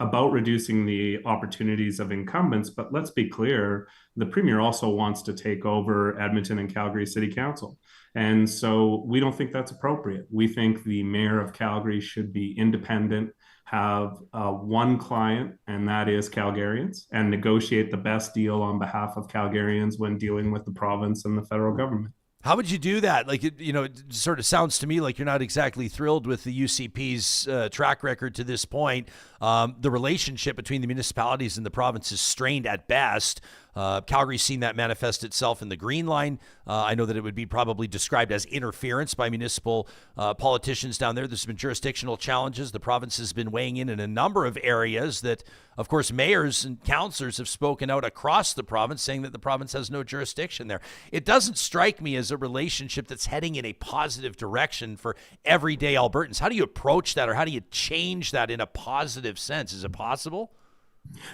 about reducing the opportunities of incumbents. But let's be clear, the premier also wants to take over Edmonton and Calgary City Council. And so we don't think that's appropriate. We think the mayor of Calgary should be independent, have one client, and that is Calgarians, and negotiate the best deal on behalf of Calgarians when dealing with the province and the federal government. How would you do that? Like, it sort of sounds to me like you're not exactly thrilled with the UCP's track record to this point. The relationship between the municipalities and the province is strained at best. Calgary's seen that manifest itself in the Green Line. I know that it would be probably described as interference by municipal politicians down there. There's been jurisdictional challenges. The province has been weighing in a number of areas that, of course, mayors and councillors have spoken out across the province saying that the province has no jurisdiction there. It doesn't strike me as a relationship that's heading in a positive direction for everyday Albertans. How do you approach that, or how do you change that in a positive sense? Is it possible?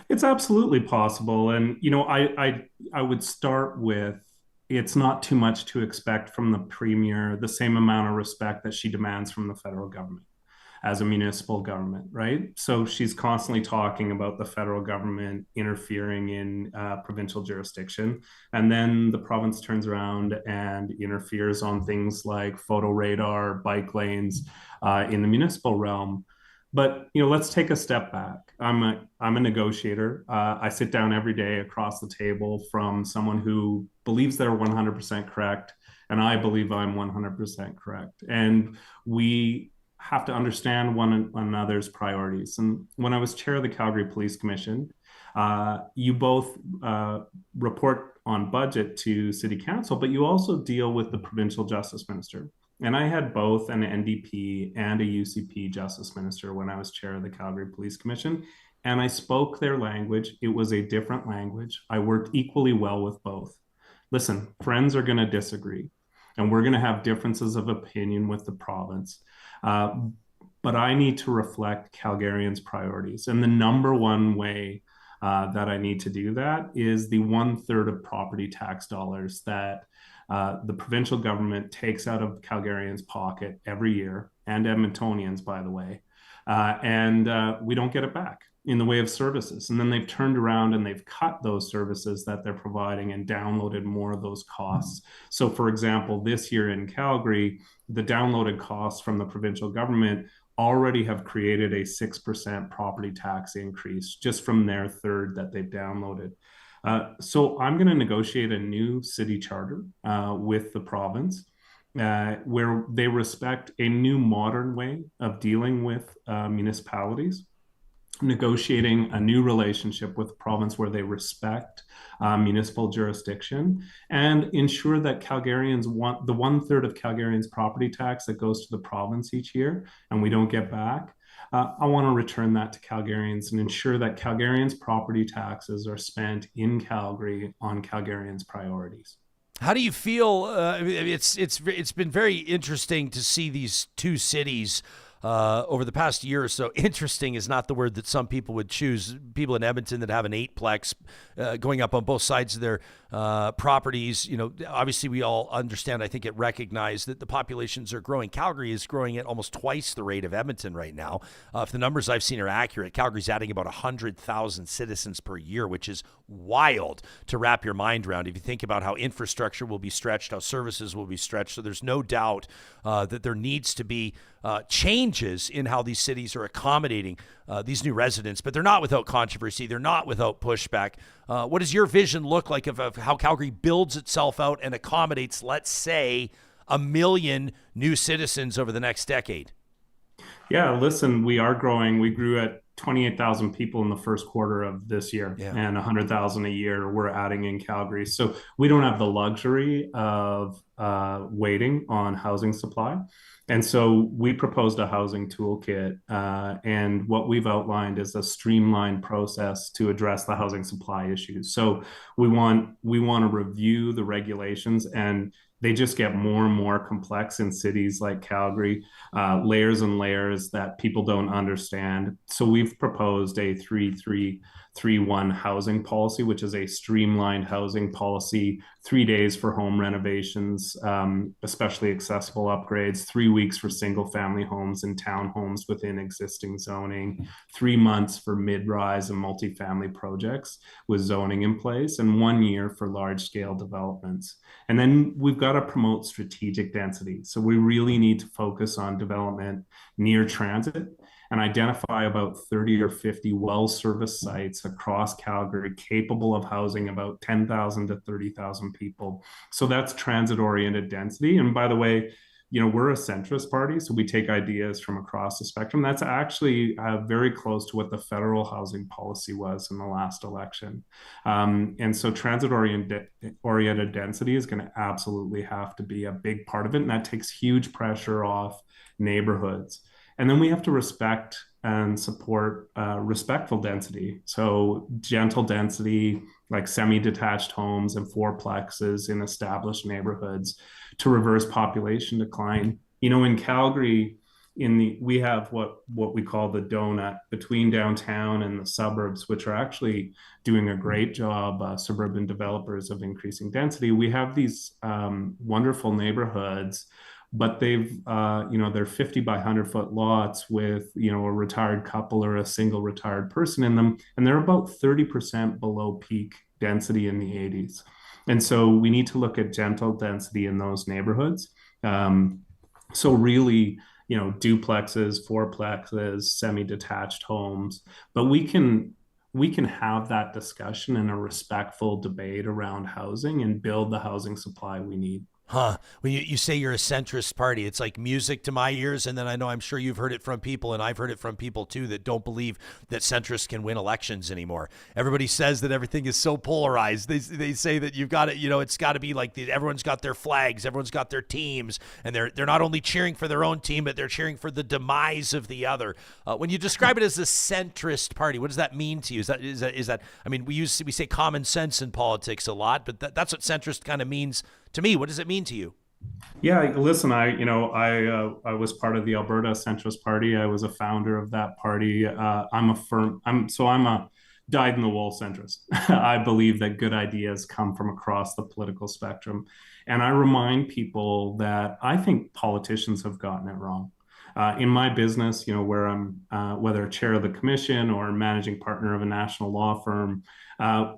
It's absolutely possible. And, I would start with, it's not too much to expect from the premier, the same amount of respect that she demands from the federal government as a municipal government, right? So she's constantly talking about the federal government interfering in provincial jurisdiction. And then the province turns around and interferes on things like photo radar, bike lanes in the municipal realm. But let's take a step back. I'm a negotiator. I sit down every day across the table from someone who believes they're 100% correct, and I believe I'm 100% correct. And we have to understand one another's priorities. And when I was chair of the Calgary Police Commission, you both report on budget to City Council, but you also deal with the provincial justice minister. And I had both an NDP and a UCP justice minister when I was chair of the Calgary Police Commission, and I spoke their language. It was a different language. I worked equally well with both. Listen, friends are going to disagree, and we're going to have differences of opinion with the province. But I need to reflect Calgarians' priorities. And the number one way that I need to do that is the 1/3 of property tax dollars that the provincial government takes out of Calgarians' pocket every year, and Edmontonians, by the way, and we don't get it back in the way of services. And then they've turned around and they've cut those services that they're providing and downloaded more of those costs. So, for example, this year in Calgary, the downloaded costs from the provincial government already have created a 6% property tax increase just from their third that they've downloaded. So I'm going to negotiate a new city charter with the province where they respect a new modern way of dealing with municipalities, negotiating a new relationship with the province where they respect municipal jurisdiction and ensure that Calgarians want the 1/3 of Calgarians' property tax that goes to the province each year and we don't get back. I want to return that to Calgarians and ensure that Calgarians' property taxes are spent in Calgary on Calgarians' priorities. How do you feel? It's been very interesting to see these two cities over the past year or so. Interesting is not the word that some people would choose. People in Edmonton that have an eightplex going up on both sides of their properties. You know, obviously we all understand, I think it recognized that the populations are growing. Calgary is growing at almost twice the rate of Edmonton right now. If the numbers I've seen are accurate, Calgary's adding about 100,000 citizens per year, which is wild to wrap your mind around. If you think about how infrastructure will be stretched, how services will be stretched. So there's no doubt that there needs to be changes in how these cities are accommodating these new residents, but they're not without controversy. They're not without pushback. What does your vision look like of how Calgary builds itself out and accommodates, let's say, 1 million new citizens over the next decade? Yeah, listen, we are growing. We grew at 28,000 people in the first quarter of this year, and 100,000 a year we're adding in Calgary. So we don't have the luxury of waiting on housing supply. And so we proposed a housing toolkit, and what we've outlined is a streamlined process to address the housing supply issues. So we want to review the regulations, and they just get more and more complex in cities like Calgary, layers and layers that people don't understand. So we've proposed a 3-3-3-1 housing policy, which is a streamlined housing policy, 3 days for home renovations, especially accessible upgrades, 3 weeks for single family homes and townhomes within existing zoning, 3 months for mid-rise and multifamily projects with zoning in place, and 1 year for large scale developments. And then we've got to promote strategic density. So we really need to focus on development near transit and identify about 30 or 50 well-serviced sites across Calgary capable of housing about 10,000 to 30,000 people. So that's transit-oriented density. And by the way, you know, we're a centrist party, so we take ideas from across the spectrum. That's actually very close to what the federal housing policy was in the last election. And so transit-oriented density is going to absolutely have to be a big part of it, and that takes huge pressure off neighborhoods. And then we have to respect and support respectful density. So gentle density, like semi-detached homes and fourplexes in established neighborhoods to reverse population decline. You know, in Calgary, we have what we call the donut between downtown and the suburbs, which are actually doing a great job, suburban developers, of increasing density. We have these wonderful neighborhoods, but they're 50 by 100-foot lots with, you know, a retired couple or a single retired person in them. And they're about 30% below peak density in the 80s. And so we need to look at gentle density in those neighborhoods. So really, you know, duplexes, fourplexes, semi-detached homes, but we can have that discussion in a respectful debate around housing and build the housing supply we need. Huh. When you say you're a centrist party, it's like music to my ears. And then I'm sure you've heard it from people, and I've heard it from people too, that don't believe that centrists can win elections anymore. Everybody says that everything is so polarized. They say that you've got to, you know, it's got to be like everyone's got their flags, everyone's got their teams, and they're not only cheering for their own team, but they're cheering for the demise of the other. When you describe it as a centrist party, what does that mean to you? Is that? I mean, we say common sense in politics a lot, but that's what centrist kind of means to me. What does it mean to you? Yeah, listen, I was part of the Alberta Centrist Party. I was a founder of that party. I'm a dyed-in-the-wool centrist. I believe that good ideas come from across the political spectrum. And I remind people that I think politicians have gotten it wrong. In my business, you know, where I'm whether chair of the commission or managing partner of a national law firm,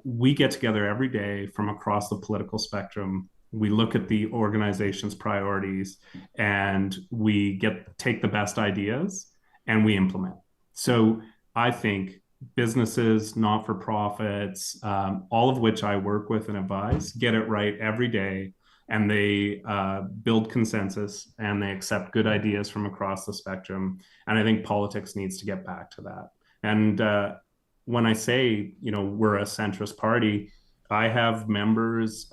we get together every day from across the political spectrum. We look at the organization's priorities, and we take the best ideas and we implement. So I think businesses, not-for-profits, all of which I work with and advise, get it right every day, and they build consensus and they accept good ideas from across the spectrum. And I think politics needs to get back to that. And when I say, you know, we're a centrist party, I have members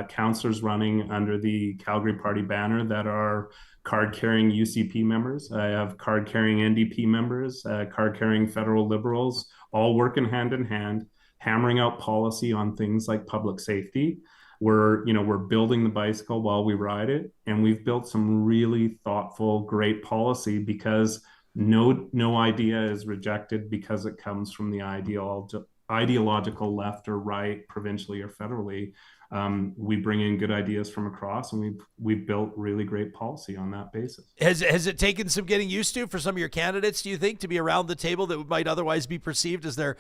counselors running under the Calgary Party banner that are card-carrying UCP members. I have card-carrying NDP members, card-carrying federal Liberals, all working hand in hand, hammering out policy on things like public safety. We're building the bicycle while we ride it, and we've built some really thoughtful, great policy because no idea is rejected because it comes from the ideological left or right, provincially or federally. We bring in good ideas from across, and we've built really great policy on that basis. Has it taken some getting used to for some of your candidates, do you think, to be around the table that might otherwise be perceived as their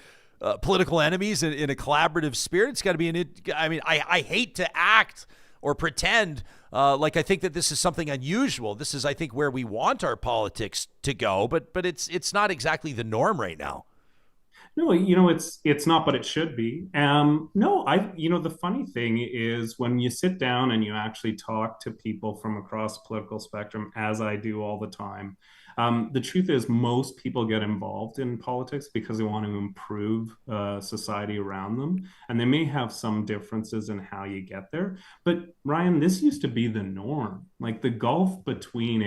political enemies in a collaborative spirit? It's got to be I hate to act or pretend like I think that this is something unusual. This is, I think, where we want our politics to go, but it's not exactly the norm right now. No, it's not, but it should be. The funny thing is when you sit down and you actually talk to people from across the political spectrum, as I do all the time, the truth is most people get involved in politics because they want to improve society around them. And they may have some differences in how you get there. But Ryan, this used to be the norm. Like the gulf between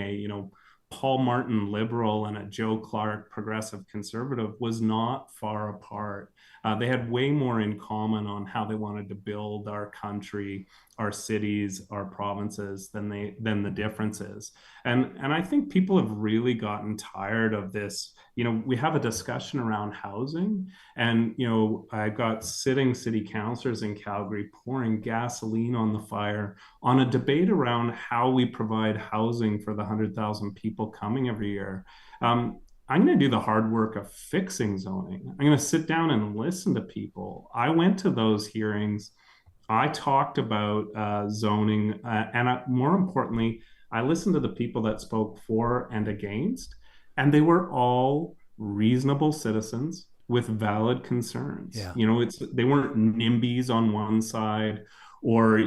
Paul Martin liberal and a Joe Clark progressive conservative was not far apart. They had way more in common on how they wanted to build our country, our cities, our provinces than the differences. And I think people have really gotten tired of this. We have a discussion around housing, and I've got sitting city councillors in Calgary pouring gasoline on the fire on a debate around how we provide housing for the 100,000 people coming every year. I'm going to do the hard work of fixing zoning. I'm going to sit down and listen to people. I went to those hearings. I talked about zoning, and more importantly, I listened to the people that spoke for and against, and they were all reasonable citizens with valid concerns. Yeah. They weren't NIMBYs on one side, or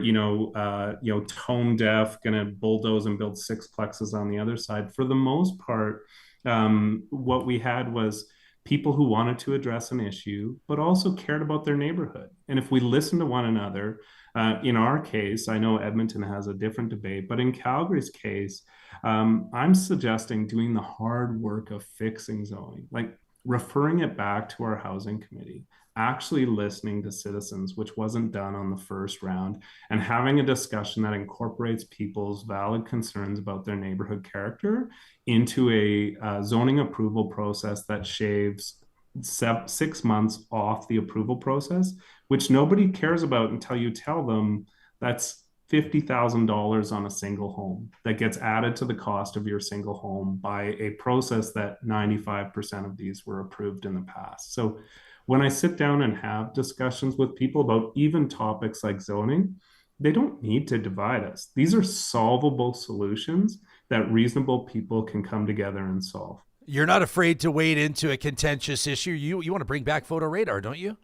tone deaf, going to bulldoze and build sixplexes on the other side. For the most part, what we had was people who wanted to address an issue, but also cared about their neighborhood. And if we listen to one another, in our case, I know Edmonton has a different debate, but in Calgary's case, I'm suggesting doing the hard work of fixing zoning, like referring it back to our housing committee, actually listening to citizens, which wasn't done on the first round, and having a discussion that incorporates people's valid concerns about their neighborhood character into a zoning approval process that shaves 6 months off the approval process, which nobody cares about until you tell them that's $50,000 on a single home that gets added to the cost of your single home by a process that 95% of these were approved in the past. So when I sit down and have discussions with people about even topics like zoning, they don't need to divide us. These are solvable solutions that reasonable people can come together and solve. You're not afraid to wade into a contentious issue. You want to bring back photo radar, don't you?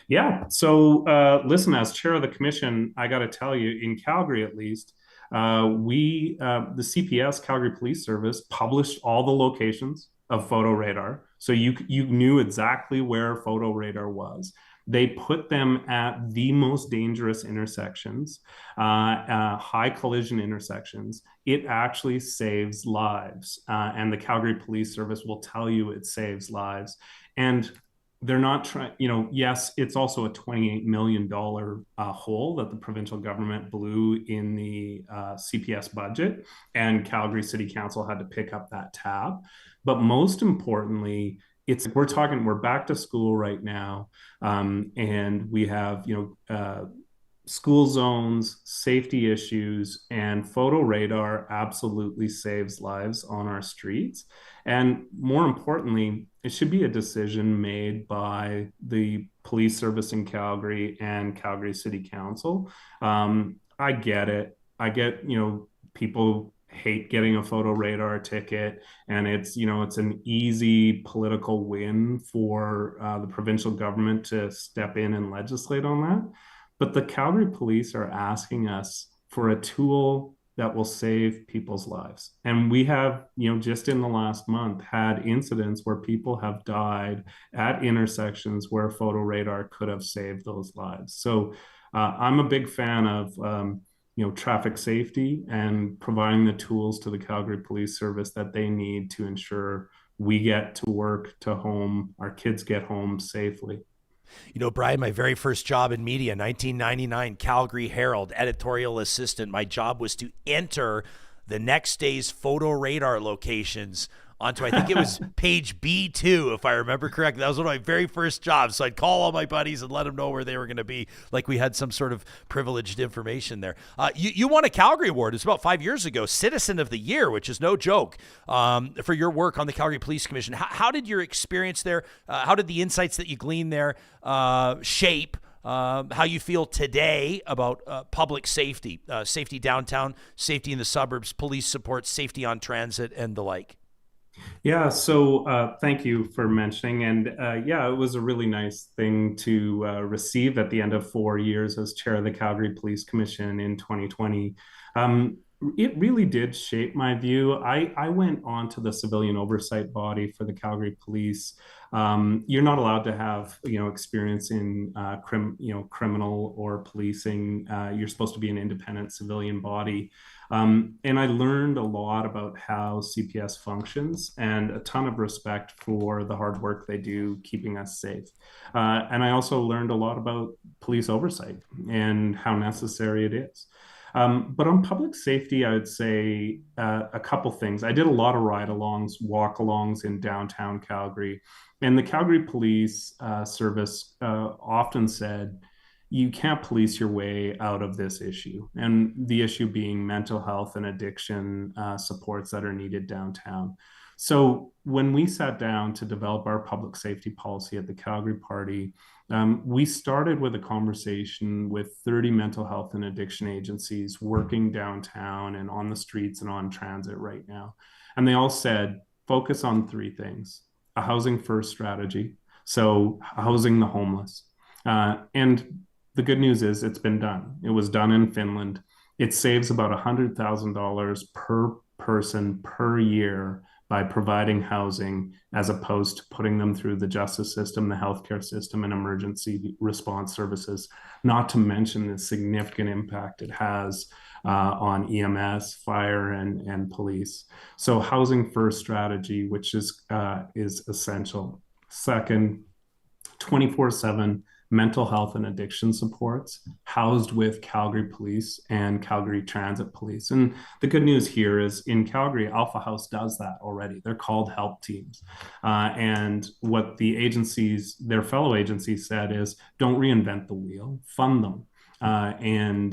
Yeah. So listen, as chair of the commission, I got to tell you, in Calgary at least, the CPS, Calgary Police Service, published all the locations of photo radar. So you knew exactly where photo radar was. They put them at the most dangerous intersections, high collision intersections. It actually saves lives. And the Calgary Police Service will tell you it saves lives. And they're not trying, yes, it's also a $28 million hole that the provincial government blew in the CPS budget, and Calgary City Council had to pick up that tab. But most importantly, we're back to school right now, and we have, school zones, safety issues, and photo radar absolutely saves lives on our streets. And more importantly, it should be a decision made by the police service in Calgary and Calgary City Council. I get it. I get, people hate getting a photo radar ticket, and it's an easy political win for the provincial government to step in and legislate on that. But the Calgary police are asking us for a tool that will save people's lives. And we have, just in the last month, had incidents where people have died at intersections where photo radar could have saved those lives. So I'm a big fan of, traffic safety and providing the tools to the Calgary Police Service that they need to ensure we get to work, to home, our kids get home safely. Brian, my very first job in media, 1999, Calgary Herald, editorial assistant. My job was to enter the next day's photo radar locations onto, I think it was page B2, if I remember correctly. That was one of my very first jobs. So I'd call all my buddies and let them know where they were going to be, like we had some sort of privileged information there. You won a Calgary Award. It was about 5 years ago, Citizen of the Year, which is no joke, for your work on the Calgary Police Commission. How did your experience there, how did the insights that you gleaned there shape how you feel today about public safety, safety downtown, safety in the suburbs, police support, safety on transit, and the like? Yeah, so thank you for mentioning. And it was a really nice thing to receive at the end of 4 years as chair of the Calgary Police Commission in 2020. It really did shape my view. I went on to the civilian oversight body for the Calgary Police. You're not allowed to have, experience in criminal or policing. You're supposed to be an independent civilian body. And I learned a lot about how CPS functions and a ton of respect for the hard work they do keeping us safe. And I also learned a lot about police oversight and how necessary it is. But on public safety, I would say a couple things. I did a lot of ride-alongs, walk-alongs in downtown Calgary. And the Calgary Police Service often said, you can't police your way out of this issue. And the issue being mental health and addiction supports that are needed downtown. So when we sat down to develop our public safety policy at the Calgary Party, we started with a conversation with 30 mental health and addiction agencies working downtown and on the streets and on transit right now. And they all said, focus on three things: a housing first strategy, so housing the homeless. And the good news is it's been done. It was done in Finland. It saves about $100,000 per person per year by providing housing, as opposed to putting them through the justice system, the healthcare system, and emergency response services, not to mention the significant impact it has on EMS, fire, and police. So housing first strategy, which is essential. Second, 24/7 mental health and addiction supports housed with Calgary Police and Calgary Transit Police. And the good news here is in Calgary, Alpha House does that already. They're called help teams. And what the agencies, their fellow agencies said is, don't reinvent the wheel, fund them. Fund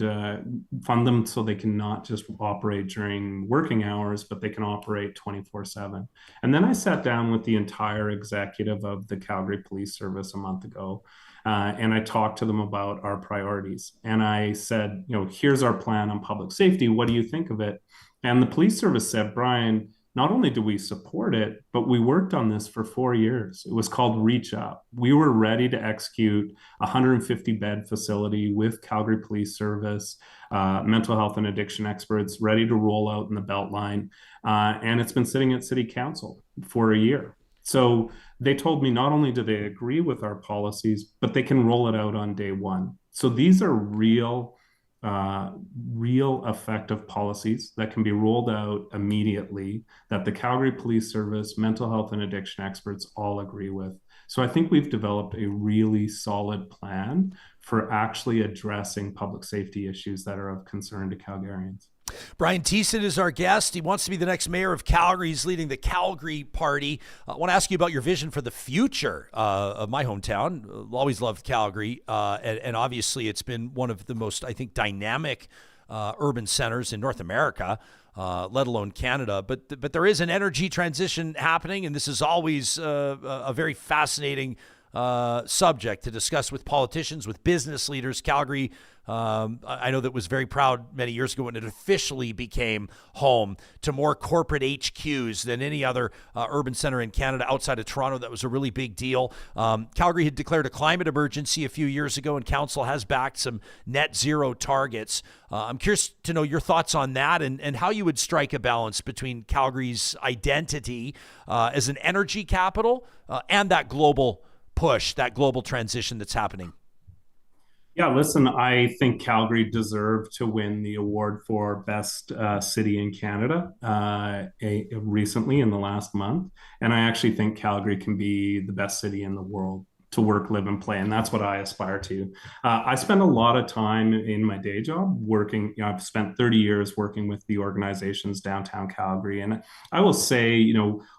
them so they can not just operate during working hours, but they can operate 24/7. And then I sat down with the entire executive of the Calgary Police Service a month ago, and I talked to them about our priorities. And I said, here's our plan on public safety. What do you think of it? And the police service said, Brian, not only do we support it, but we worked on this for 4 years. It was called Reach Up. We were ready to execute a 150-bed facility with Calgary Police Service, mental health and addiction experts, ready to roll out in the Beltline. And it's been sitting at City Council for a year. So they told me not only do they agree with our policies, but they can roll it out on day one. So these are real effective policies that can be rolled out immediately, that the Calgary Police Service, mental health and addiction experts all agree with. So I think we've developed a really solid plan for actually addressing public safety issues that are of concern to Calgarians. Brian Thiessen is our guest. He wants to be the next mayor of Calgary. He's leading the Calgary Party. I want to ask you about your vision for the future of my hometown. Always loved Calgary. And obviously it's been one of the most, I think, dynamic urban centers in North America, let alone Canada. But there is an energy transition happening, and this is always a very fascinating subject to discuss with politicians, with business leaders. Calgary, I know that was very proud many years ago when it officially became home to more corporate HQs than any other urban center in Canada outside of Toronto. That was a really big deal. Calgary had declared a climate emergency a few years ago, and council has backed some net zero targets. I'm curious to know your thoughts on that and how you would strike a balance between Calgary's identity as an energy capital and that global push, that global transition that's happening. Yeah, listen, I think Calgary deserved to win the award for best city in Canada recently in the last month. And I actually think Calgary can be the best city in the world to work, live, and play. And that's what I aspire to. I spend a lot of time in my day job working. I've spent 30 years working with the organizations downtown Calgary. And I will say,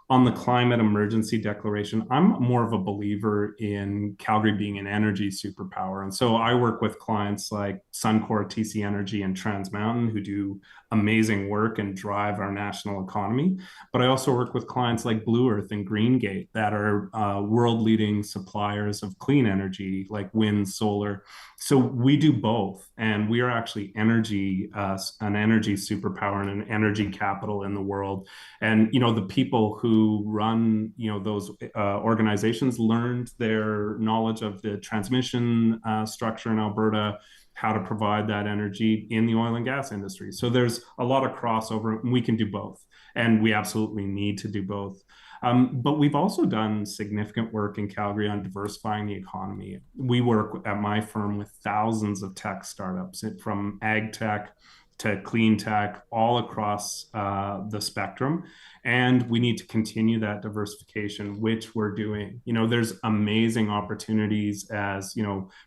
on the climate emergency declaration, I'm more of a believer in Calgary being an energy superpower. And so I work with clients like Suncor, TC Energy, and Trans Mountain, who do amazing work and drive our national economy. But I also work with clients like Blue Earth and Greengate that are world-leading suppliers of clean energy like wind, solar. So we do both, and we are actually an energy superpower and an energy capital in the world. And the people who run those organizations learned their knowledge of the transmission structure in Alberta, how to provide that energy in the oil and gas industry. So there's a lot of crossover, and we can do both, and we absolutely need to do both. But we've also done significant work in Calgary on diversifying the economy. We work at my firm with thousands of tech startups, from ag tech to clean tech, all across the spectrum. And we need to continue that diversification, which we're doing. There's amazing opportunities as,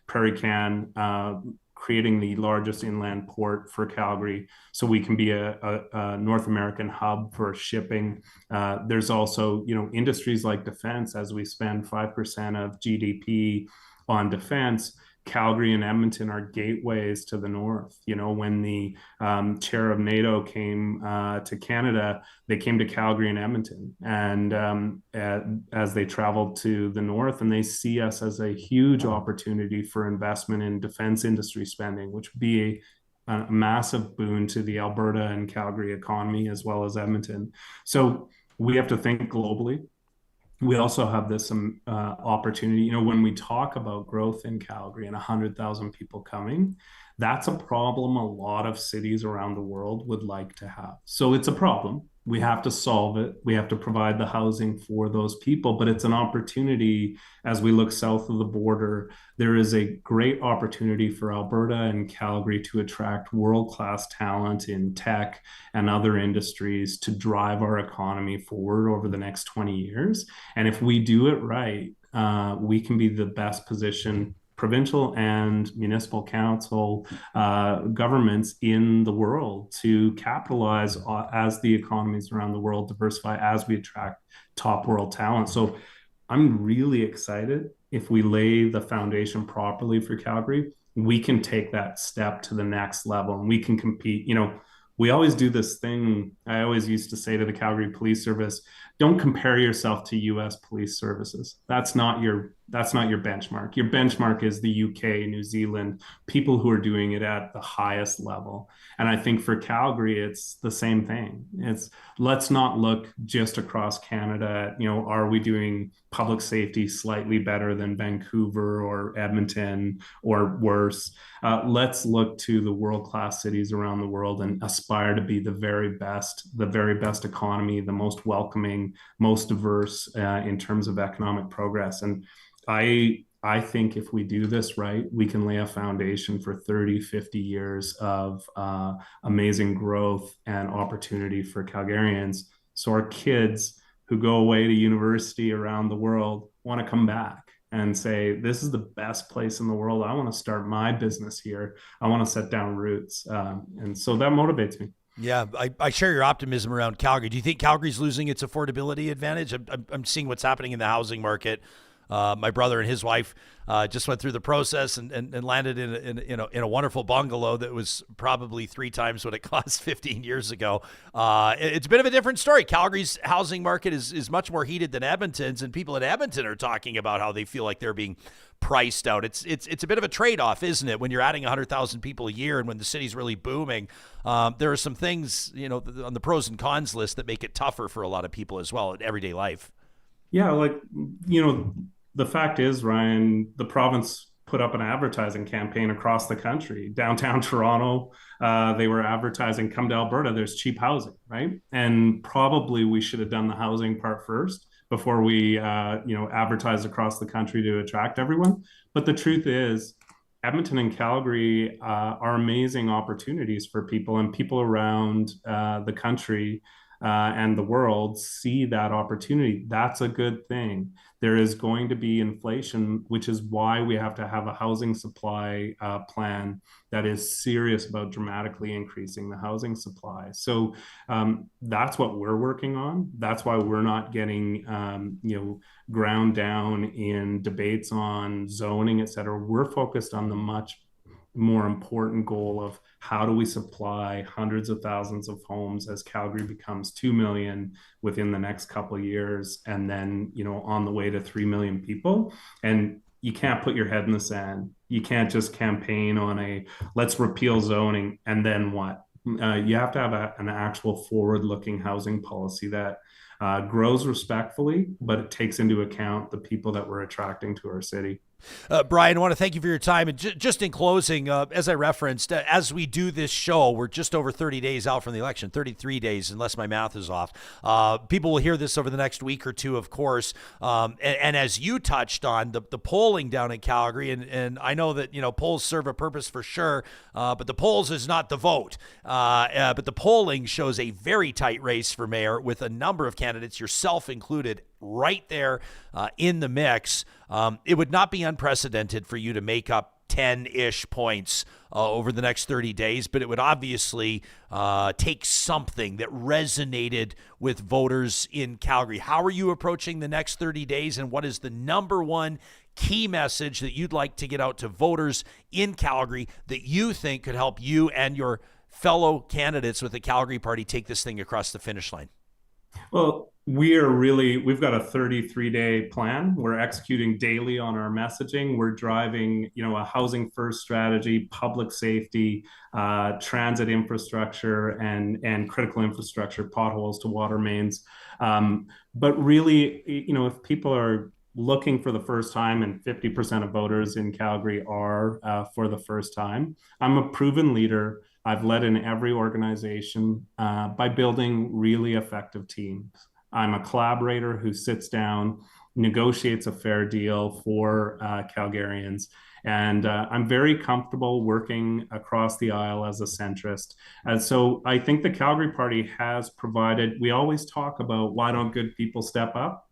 Prairie Can, creating the largest inland port for Calgary so we can be a North American hub for shipping. There's also, industries like defense. As we spend 5% of GDP on defense, Calgary and Edmonton are gateways to the north. When the chair of NATO came to Canada, they came to Calgary and Edmonton, and as they traveled to the north, and they see us as a huge opportunity for investment in defense industry spending, which would be a massive boon to the Alberta and Calgary economy as well as Edmonton. So we have to think globally. We also have this opportunity, when we talk about growth in Calgary and 100,000 people coming, that's a problem a lot of cities around the world would like to have. So it's a problem. We have to solve it. We have to provide the housing for those people, but it's an opportunity. As we look south of the border, there is a great opportunity for Alberta and Calgary to attract world-class talent in tech and other industries to drive our economy forward over the next 20 years. And if we do it right, we can be the best positioned provincial and municipal council governments in the world to capitalize as the economies around the world diversify, as we attract top world talent. So I'm really excited. If we lay the foundation properly for Calgary, we can take that step to the next level and we can compete. We always do this thing. I always used to say to the Calgary Police Service, don't compare yourself to US police services. That's not your benchmark. Your benchmark is the UK, New Zealand, people who are doing it at the highest level. And I think for Calgary, it's the same thing. Let's not look just across Canada at, are we doing public safety slightly better than Vancouver or Edmonton or worse? Let's look to the world-class cities around the world and aspire to be the very best economy, the most welcoming, most diverse in terms of economic progress. And I think if we do this right, we can lay a foundation for 30, 50 years of amazing growth and opportunity for Calgarians. So our kids who go away to university around the world want to come back and say, this is the best place in the world. I want to start my business here. I want to set down roots. And so that motivates me. Yeah, I share your optimism around Calgary. Do you think Calgary's losing its affordability advantage? I'm seeing what's happening in the housing market. My brother and his wife just went through the process and landed in a wonderful bungalow that was probably 3 times what it cost 15 years ago. It's a bit of a different story. Calgary's housing market is much more heated than Edmonton's, and people in Edmonton are talking about how they feel like they're being priced out. It's a bit of a trade-off, isn't it? When you're adding 100,000 people a year and when the city's really booming, there are some things, on the pros and cons list that make it tougher for a lot of people as well in everyday life. Yeah, the fact is, Ryan, the province put up an advertising campaign across the country. Downtown Toronto, they were advertising, come to Alberta, there's cheap housing, right? And probably we should have done the housing part first before we, advertise across the country to attract everyone. But the truth is, Edmonton and Calgary are amazing opportunities for people, and people around the country and the world see that opportunity. That's a good thing. There is going to be inflation, which is why we have to have a housing supply plan that is serious about dramatically increasing the housing supply. So that's what we're working on. That's why we're not getting, ground down in debates on zoning, et cetera. We're focused on the much more important goal of how do we supply hundreds of thousands of homes as Calgary becomes 2 million within the next couple of years, and then on the way to 3 million people. And you can't put your head in the sand. You can't just campaign on let's repeal zoning and then what? You have to have an actual forward-looking housing policy that grows respectfully, but it takes into account the people that we're attracting to our city. Brian, I want to thank you for your time. And just in closing, as I referenced, as we do this show, we're just over 30 days out from the election, 33 days, unless my math is off. People will hear this over the next week or two, of course. And as you touched on, the polling down in Calgary, and I know that, polls serve a purpose for sure, but the polls is not the vote. But the polling shows a very tight race for mayor with a number of candidates, yourself included, right there in the mix. It would not be unprecedented for you to make up 10-ish points over the next 30 days, but it would obviously take something that resonated with voters in Calgary. How are you approaching the next 30 days, and what is the number one key message that you'd like to get out to voters in Calgary that you think could help you and your fellow candidates with the Calgary Party take this thing across the finish line? Well, we've got a 33-day plan. We're executing daily on our messaging. We're driving, a housing first strategy, public safety, transit infrastructure, and critical infrastructure, potholes to water mains. But really, if people are looking for the first time, and 50% of voters in Calgary are for the first time, I'm a proven leader. I've led in every organization by building really effective teams. I'm a collaborator who sits down, negotiates a fair deal for Calgarians, and I'm very comfortable working across the aisle as a centrist. And so I think the Calgary Party has provided, we always talk about why don't good people step up?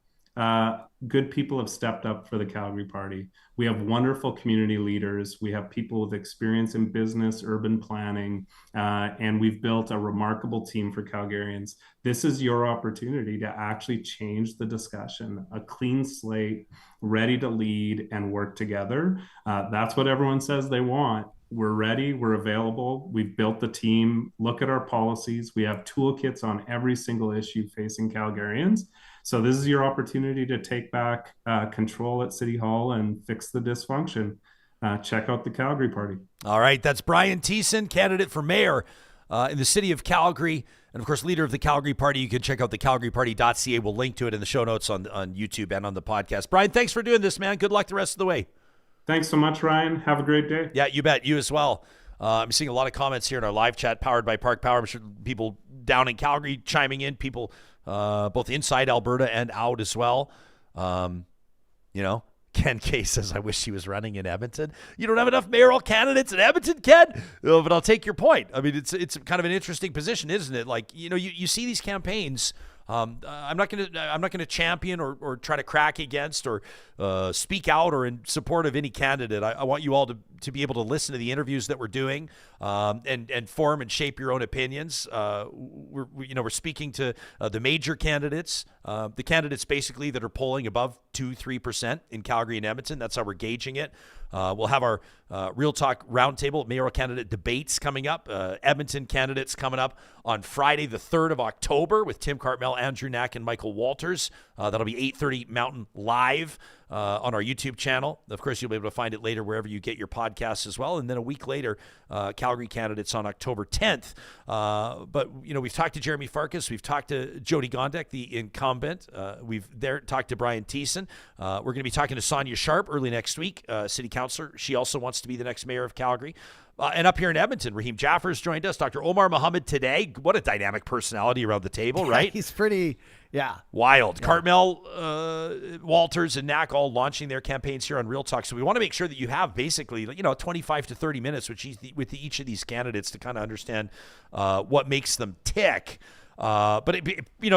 Good people have stepped up for the Calgary Party. We have wonderful community leaders. We have people with experience in business, urban planning, and we've built a remarkable team for Calgarians. This is your opportunity to actually change the discussion, a clean slate, ready to lead and work together. That's what everyone says they want. We're ready. We're available. We've built the team. Look at our policies. We have toolkits on every single issue facing Calgarians. So this is your opportunity to take back control at City Hall and fix the dysfunction. Check out the Calgary Party. All right. That's Brian Thiessen, candidate for mayor in the city of Calgary. And, of course, leader of the Calgary Party. You can check out thecalgaryparty.ca. We'll link to it in the show notes on YouTube and on the podcast. Brian, thanks for doing this, man. Good luck the rest of the way. Thanks so much, Ryan. Have a great day. Yeah, you bet. You as well. I'm seeing a lot of comments here in our live chat powered by Park Power. I'm sure people down in Calgary chiming in, people both inside Alberta and out as well. Ken K says, I wish he was running in Edmonton. You don't have enough mayoral candidates in Edmonton, Ken? But I'll take your point. I mean, it's kind of an interesting position, isn't it? Like, you see these campaigns. I'm not gonna champion or try to crack against or speak out or in support of any candidate. I want you all to to be able to listen to the interviews that we're doing, and form and shape your own opinions. We're speaking to the major candidates, the candidates basically that are polling above 2-3% in Calgary and Edmonton. That's how we're gauging it. We'll have our Real Talk Roundtable mayoral candidate debates coming up. Edmonton candidates coming up on Friday, the 3rd of October, with Tim Cartmel, Andrew Knack, and Michael Walters. That'll be 8:30 Mountain live on our YouTube channel. Of course, you'll be able to find it later wherever you get your podcasts as well. And then a week later, Calgary candidates on October 10th. But we've talked to Jeremy Farkas. We've talked to Jody Gondek, the incumbent. We've talked to Brian Thiessen. We're going to be talking to Sonia Sharp early next week, city councilor. She also wants to be the next mayor of Calgary. And up here in Edmonton, Raheem Jaffer's joined us. Dr. Omar Mohammed today. What a dynamic personality around the table, right? He's pretty, wild. Yeah. Cartmel, Walters, and Knack all launching their campaigns here on Real Talk. So we want to make sure that you have basically, 25 to 30 minutes with each of these candidates to kind of understand what makes them tick. But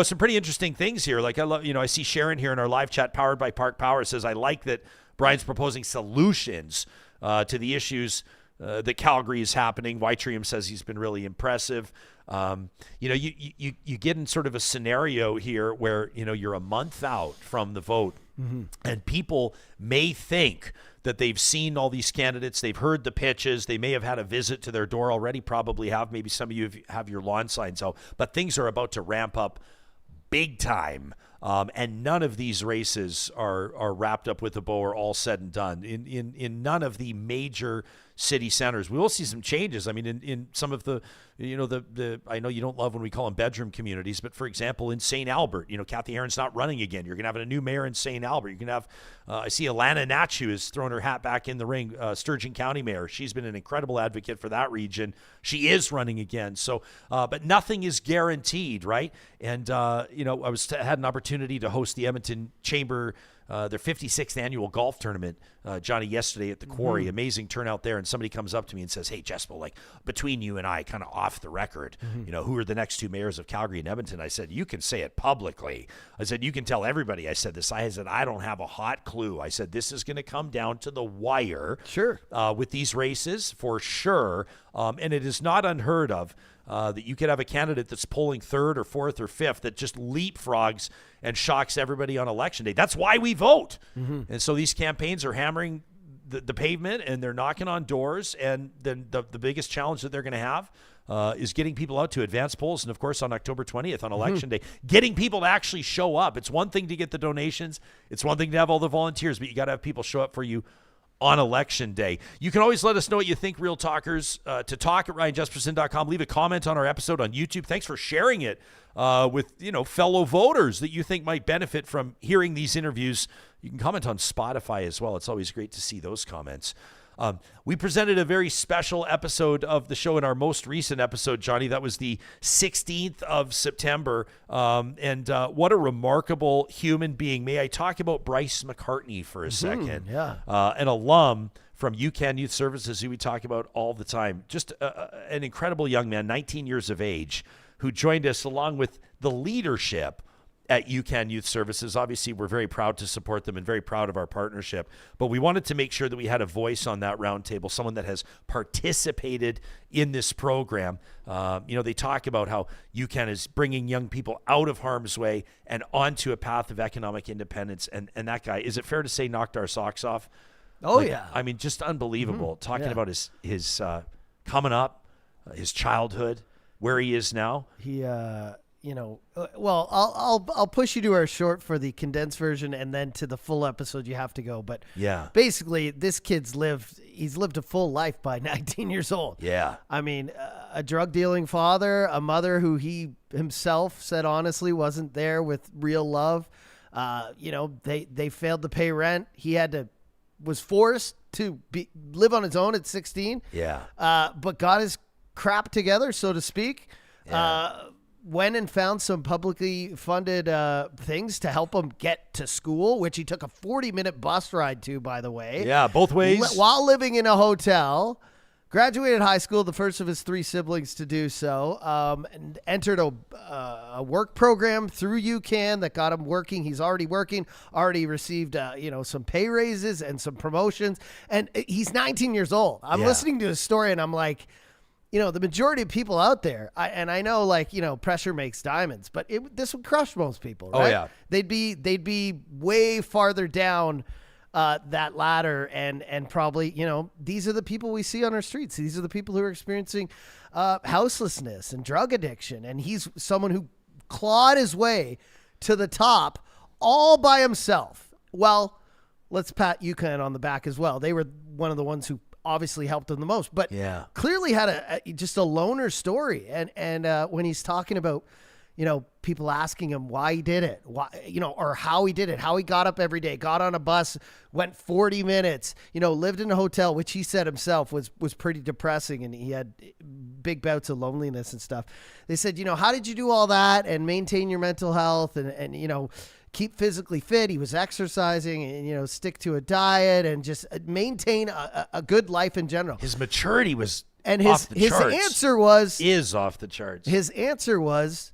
some pretty interesting things here. Like I see Sharon here in our live chat, powered by Park Power, says, I like that Brian's proposing solutions to the issues that Calgary is happening. Whiterium says he's been really impressive. You get in sort of a scenario here where, you're a month out from the vote, and people may think that they've seen all these candidates. They've heard the pitches. They may have had a visit to their door already, probably have. Maybe some of you have your lawn signs out. But things are about to ramp up big time. And none of these races are wrapped up with a bow or all said and done. In none of the major city centers, we will see some changes. I mean, in some of the I know you don't love when we call them bedroom communities, but for example, in St. Albert, Kathy Aaron's not running again. You're going to have a new mayor in St. Albert. You're going to have, I see Alana Nachu has thrown her hat back in the ring, Sturgeon County mayor. She's been an incredible advocate for that region. She is running again. So, but nothing is guaranteed, right? And, I had an opportunity to host the Edmonton Chamber, their 56th annual golf tournament, Johnny, yesterday at the Quarry. Amazing turnout there. And somebody comes up to me and says, hey, Jespo, like between you and I, kind of off the record, who are the next two mayors of Calgary and Edmonton? I said, you can say it publicly. I said, you can tell everybody. I said this. I said, I don't have a hot clue. I said, this is going to come down to the wire. Sure. With these races, for sure. And it is not unheard of that you could have a candidate that's polling third or fourth or fifth that just leapfrogs and shocks everybody on election day. That's why we vote. And so these campaigns are hammering the pavement, and they're knocking on doors. And then the biggest challenge that they're going to have is getting people out to advance polls. And of course, on October 20th, on election day, getting people to actually show up. It's one thing to get the donations. It's one thing to have all the volunteers, but you got to have people show up for you on election day. You can always let us know what you think, Real Talkers, to talk at RyanJesperson.com. Leave a comment on our episode on YouTube. Thanks for sharing it with fellow voters that you think might benefit from hearing these interviews. You can comment on Spotify as well. It's always great to see those comments. We presented a very special episode of the show in our most recent episode, Johnny. That was the 16th of September. And what a remarkable human being. May I talk about Bryce McCartney for a second? Yeah. An alum from YOUCAN Youth Services, who we talk about all the time. Just an incredible young man, 19 years of age, who joined us along with the leadership at YOUCAN Youth Services. Obviously, we're very proud to support them and very proud of our partnership. But we wanted to make sure that we had a voice on that roundtable, someone that has participated in this program. They talk about how YOUCAN is bringing young people out of harm's way and onto a path of economic independence. And that guy, is it fair to say, knocked our socks off? Oh, yeah. I mean, just unbelievable. Talking about his coming up, his childhood, where he is now. He well, I'll push you to our short for the condensed version, and then to the full episode you have to go. But yeah, basically this kid's lived a full life by 19 years old. Yeah. I mean, a drug dealing father, a mother who he himself said honestly wasn't there with real love. They failed to pay rent. He was forced to live on his own at 16. Yeah. But got his crap together, so to speak. Yeah. Went and found some publicly funded things to help him get to school, which he took a 40-minute bus ride to, by the way. Yeah, both ways. While living in a hotel, Graduated high school, the first of his 3 siblings to do so, and entered a work program through UCAN that got him working. He's already working, already received, some pay raises and some promotions, and he's 19 years old. I'm listening to his story, and I'm like, the majority of people out there, I know, pressure makes diamonds, but this would crush most people, right? Oh, yeah. They'd be way farther down that ladder, and probably, these are the people we see on our streets. These are the people who are experiencing houselessness and drug addiction. And he's someone who clawed his way to the top all by himself. Well, let's pat UCAN on the back as well. They were one of the ones who obviously helped him the most, but clearly had just a loner story. And when he's talking about, people asking him why he did it, or how he did it, how he got up every day, got on a bus, went 40 minutes, lived in a hotel, which he said himself was pretty depressing. And he had big bouts of loneliness and stuff. They said, how did you do all that and maintain your mental health and keep physically fit? He was exercising and, stick to a diet and just maintain a good life in general. His maturity was and off the his charts. Is off the charts. His answer was,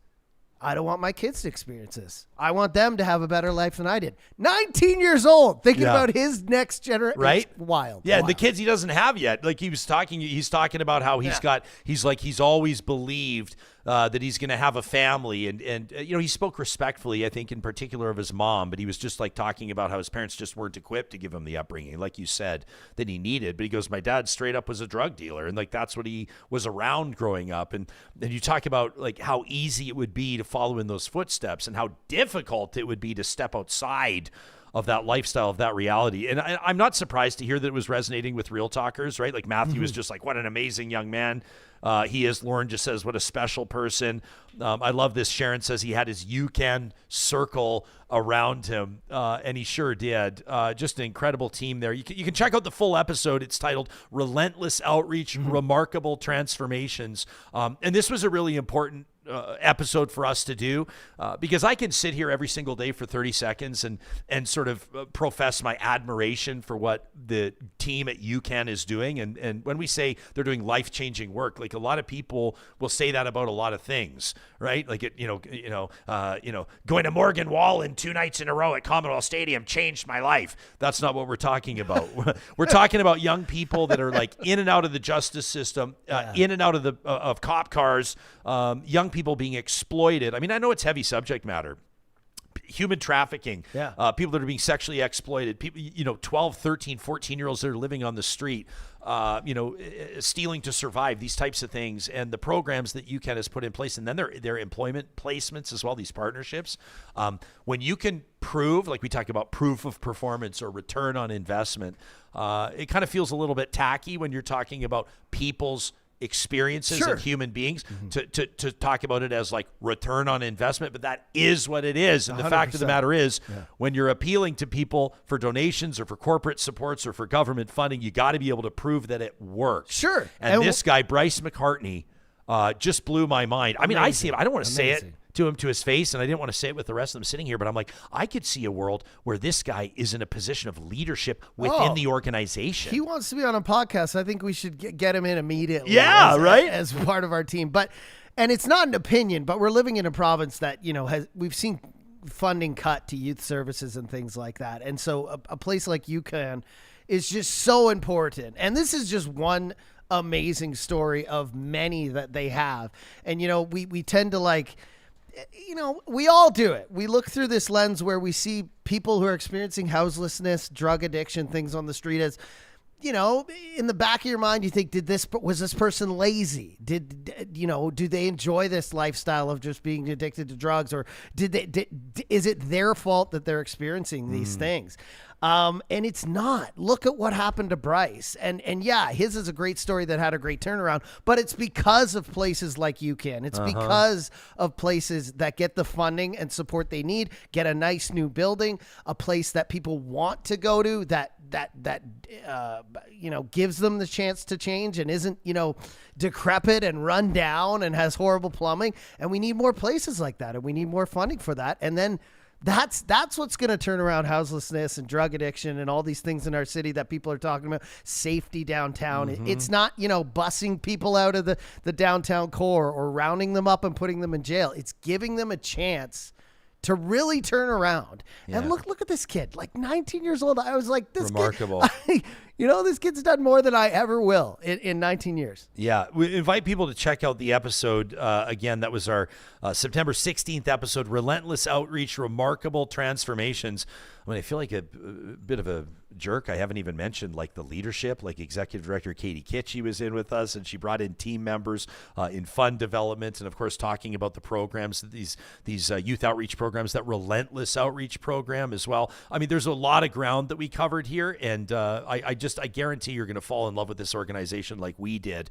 I don't want my kids to experience this. I want them to have a better life than I did. 19 years old, thinking about his next generation. Right? It's wild. Yeah, wild. The kids he doesn't have yet. Like he's talking about how he's always believed that he's going to have a family. And he spoke respectfully, I think, in particular of his mom, but he was just like talking about how his parents just weren't equipped to give him the upbringing, like you said, that he needed. But he goes, my dad straight up was a drug dealer. And like, that's what he was around growing up. And you talk about like how easy it would be to follow in those footsteps and how difficult it would be to step outside of that lifestyle, of that reality. And I'm not surprised to hear that it was resonating with Real Talkers, right? Like Matthew was just like, what an amazing young man he is. Lauren just says, what a special person. I love this. Sharon says he had his UCAN circle around him, and he sure did. Just an incredible team there. You can check out the full episode. It's titled Relentless Outreach, Remarkable Transformations. And this was a really important episode for us to do because I can sit here every single day for 30 seconds and sort of profess my admiration for what the team at UCAN is doing. And when we say they're doing life-changing work, like a lot of people will say that about a lot of things, right? Like going to Morgan Wallen 2 nights in a row at Commonwealth Stadium changed my life. That's not what we're talking about. We're talking about young people that are like in and out of the justice system, in and out of of cop cars, young people being exploited. I mean, I know it's heavy subject matter. Human trafficking, people that are being sexually exploited, people, 12, 13, 14-year-olds that are living on the street, stealing to survive, these types of things, and the programs that UCAN has put in place, and then their employment placements as well, these partnerships. When you can prove, like we talk about proof of performance or return on investment, it kind of feels a little bit tacky when you're talking about people's experiences and human beings to talk about it as like return on investment, but that is what it is. And 100%. The fact of the matter is, when you're appealing to people for donations or for corporate supports or for government funding, you got to be able to prove that it works. Sure. And this guy, Bryce McCartney, just blew my mind. I mean, I see him. I don't want to say it to him to his face, and I didn't want to say it with the rest of them sitting here, but I'm like, I could see a world where this guy is in a position of leadership within the organization. He wants to be on a podcast. I think we should get him in immediately. Yeah, right? As part of our team. And it's not an opinion, but we're living in a province that, we've seen funding cut to youth services and things like that. And so a place like UCAN is just so important. And this is just one amazing story of many that they have. And, we tend to we all do it. We look through this lens where we see people who are experiencing houselessness, drug addiction, things on the street as, in the back of your mind, you think, was this person lazy? Do they enjoy this lifestyle of just being addicted to drugs, or is it their fault that they're experiencing these things? And it's not. Look at what happened to Bryce. And his is a great story that had a great turnaround, but it's because of places like UCAN. It's because of places that get the funding and support they need, get a nice new building, a place that people want to go to, that gives them the chance to change and isn't, decrepit and run down and has horrible plumbing. And we need more places like that, and we need more funding for that. And then That's what's going to turn around houselessness and drug addiction and all these things in our city that people are talking about. Safety downtown. It's not, busing people out of the downtown core or rounding them up and putting them in jail. It's giving them a chance to really turn around. Yeah. And look at this kid, like 19 years old. I was like, this Remarkable. kid, this kid's done more than I ever will in 19 years. Yeah, we invite people to check out the episode. Again, that was our September 16th episode, Relentless Outreach, Remarkable Transformations. I mean, I feel like a bit of a jerk. I haven't even mentioned like the leadership, like Executive Director Katie Kitschy was in with us, and she brought in team members in fund development, and of course talking about the programs, these youth outreach programs, that Relentless Outreach program as well. I mean, there's a lot of ground that we covered here, and I guarantee you're going to fall in love with this organization like we did.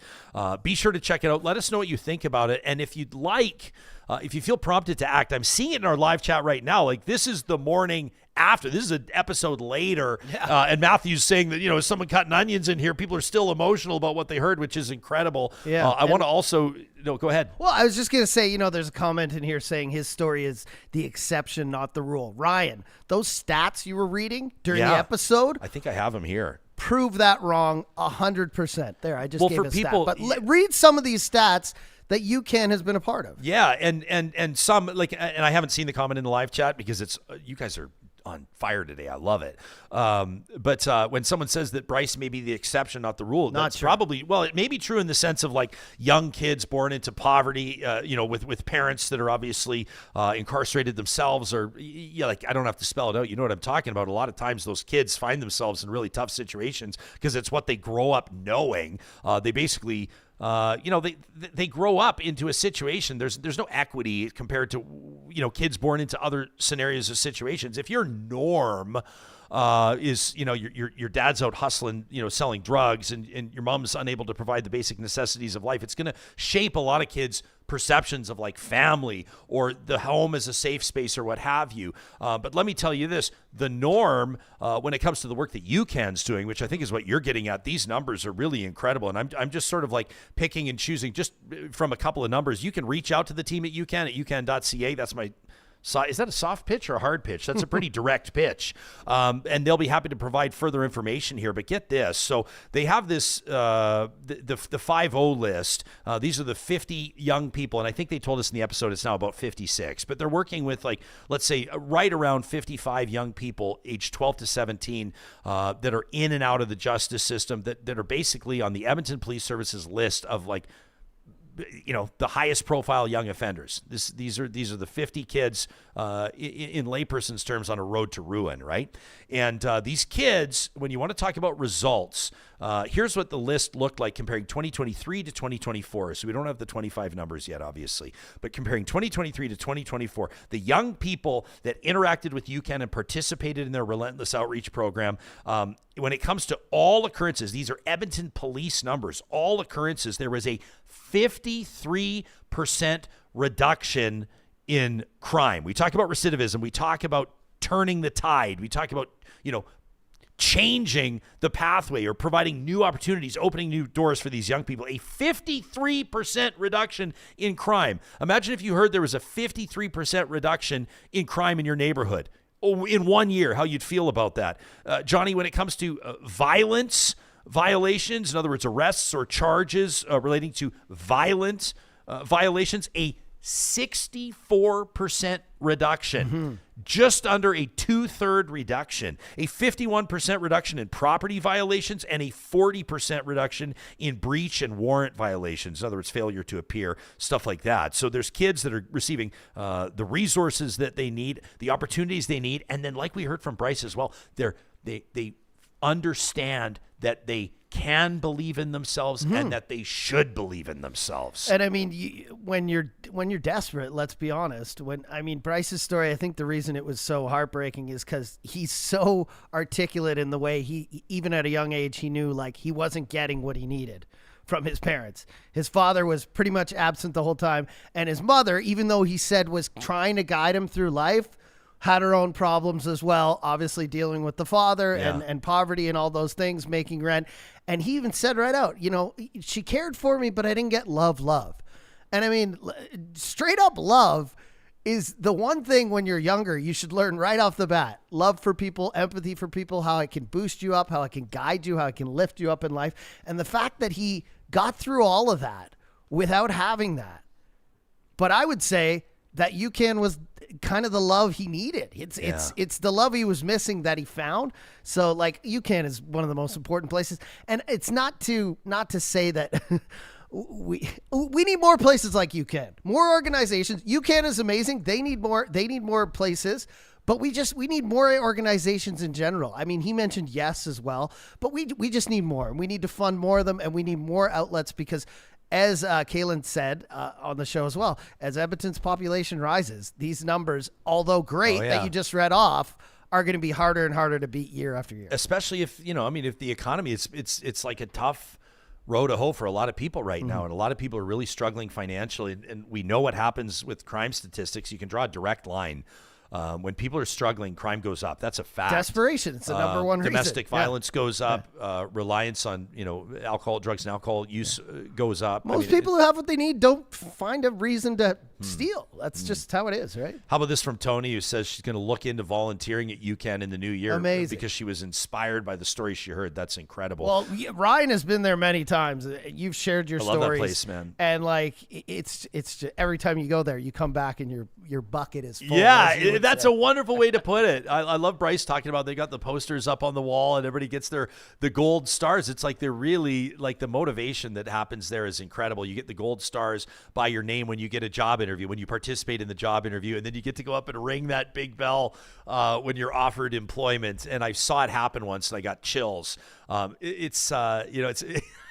Be sure to check it out. Let us know what you think about it, and if you'd like, if you feel prompted to act, I'm seeing it in our live chat right now. Like, this is the morning after. This is an episode later. Yeah. And Matthew's saying that, is someone cutting onions in here. People are still emotional about what they heard, which is incredible. Yeah. I want to also, go ahead. Well, I was just going to say, there's a comment in here saying his story is the exception, not the rule. Ryan, those stats you were reading during the episode, I think I have them here. Prove that wrong 100%. There, I just gave for a people, stat. But read some of these stats that UCAN has been a part of. Yeah, and some, like, and I haven't seen the comment in the live chat because it's you guys are on fire today. I love it. But when someone says that Bryce may be the exception, not the rule, that's probably, well, it may be true in the sense of like young kids born into poverty, with parents that are obviously incarcerated themselves, or like, I don't have to spell it out. You know what I'm talking about. A lot of times those kids find themselves in really tough situations because it's what they grow up knowing. They basically, they grow up into a situation. There's no equity compared to, kids born into other scenarios or situations. If your norm is, your dad's out hustling, selling drugs, and your mom's unable to provide the basic necessities of life, it's going to shape a lot of kids' perceptions of like family or the home as a safe space or what have you. But let me tell you this, the norm when it comes to the work that UCAN's doing, which I think is what you're getting at, these numbers are really incredible. And I'm just sort of like picking and choosing just from a couple of numbers. You can reach out to the team at UCAN at ucan.ca. That's my is that a soft pitch or a hard pitch? That's a pretty direct pitch. And they'll be happy to provide further information here. But get this. So they have this, the 5-0 list. These are the 50 young people. And I think they told us in the episode it's now about 56. But they're working with, like, let's say right around 55 young people aged 12 to 17 that are in and out of the justice system, that are basically on the Edmonton Police Services list of, like, the highest profile young offenders. These are the 50 kids in layperson's terms on a road to ruin, right? And these kids, when you want to talk about results, here's what the list looked like comparing 2023 to 2024. So we don't have the 25 numbers yet, obviously, but comparing 2023 to 2024, the young people that interacted with UCAN and participated in their Relentless Outreach program, when it comes to all occurrences, these are Edmonton police numbers, all occurrences, there was a 53% reduction in crime. We talk about recidivism. We talk about turning the tide. We talk about, changing the pathway or providing new opportunities, opening new doors for these young people. A 53% reduction in crime. Imagine if you heard there was a 53% reduction in crime in your neighborhood in 1 year, how you'd feel about that. Johnny, when it comes to violence violations, in other words, arrests or charges relating to violent violations, a 64% reduction, just under a 2/3 reduction, a 51% reduction in property violations, and a 40% reduction in breach and warrant violations. In other words, failure to appear, stuff like that. So there's kids that are receiving the resources that they need, the opportunities they need, and then, like we heard from Bryce as well, they understand that they can believe in themselves and that they should believe in themselves. And I mean, when you're desperate, let's be honest. Bryce's story, I think the reason it was so heartbreaking is because he's so articulate in the way he, even at a young age, he knew like he wasn't getting what he needed from his parents. His father was pretty much absent the whole time. And his mother, even though he said was trying to guide him through life, had her own problems as well, obviously dealing with the father and poverty and all those things, making rent. And he even said right out, she cared for me, but I didn't get love. And I mean, straight up love is the one thing when you're younger you should learn right off the bat. Love for people, empathy for people, how it can boost you up, how it can guide you, how it can lift you up in life. And the fact that he got through all of that without having that. But I would say that UCAN was kind of the love he needed. It's the love he was missing that he found. So like UCAN is one of the most important places. And it's not to say that we need more places like UCAN, more organizations. UCAN is amazing. They need more places, but we need more organizations in general. I mean, he mentioned Yes as well, but we just need more. We need to fund more of them, and we need more outlets because as Kaylin said on the show as well, as Edmonton's population rises, these numbers, although great that you just read off, are going to be harder and harder to beat year after year. Especially if, if the economy, it's like a tough road to hoe for a lot of people right now. And a lot of people are really struggling financially. And we know what happens with crime statistics. You can draw a direct line. When people are struggling, crime goes up. That's a fact. Desperation. It's the number one reason. Domestic violence goes up. Reliance on, alcohol, drugs, and alcohol use goes up. Most people who have what they need don't find a reason to steal. That's just how it is, right? How about this from Tony, who says she's going to look into volunteering at UCAN in the new year. Amazing. Because she was inspired by the story she heard. That's incredible. Well, Ryan has been there many times. You've shared your stories. I love that place, man. And it's just, every time you go there, you come back and your bucket is full. Yeah, that's a wonderful way to put it. I love Bryce talking about they got the posters up on the wall and everybody gets the gold stars. It's like they're really like the motivation that happens there is incredible. You get the gold stars by your name when you get a job interview, when you participate in the job interview, and then you get to go up and ring that big bell when you're offered employment. And I saw it happen once and I got chills.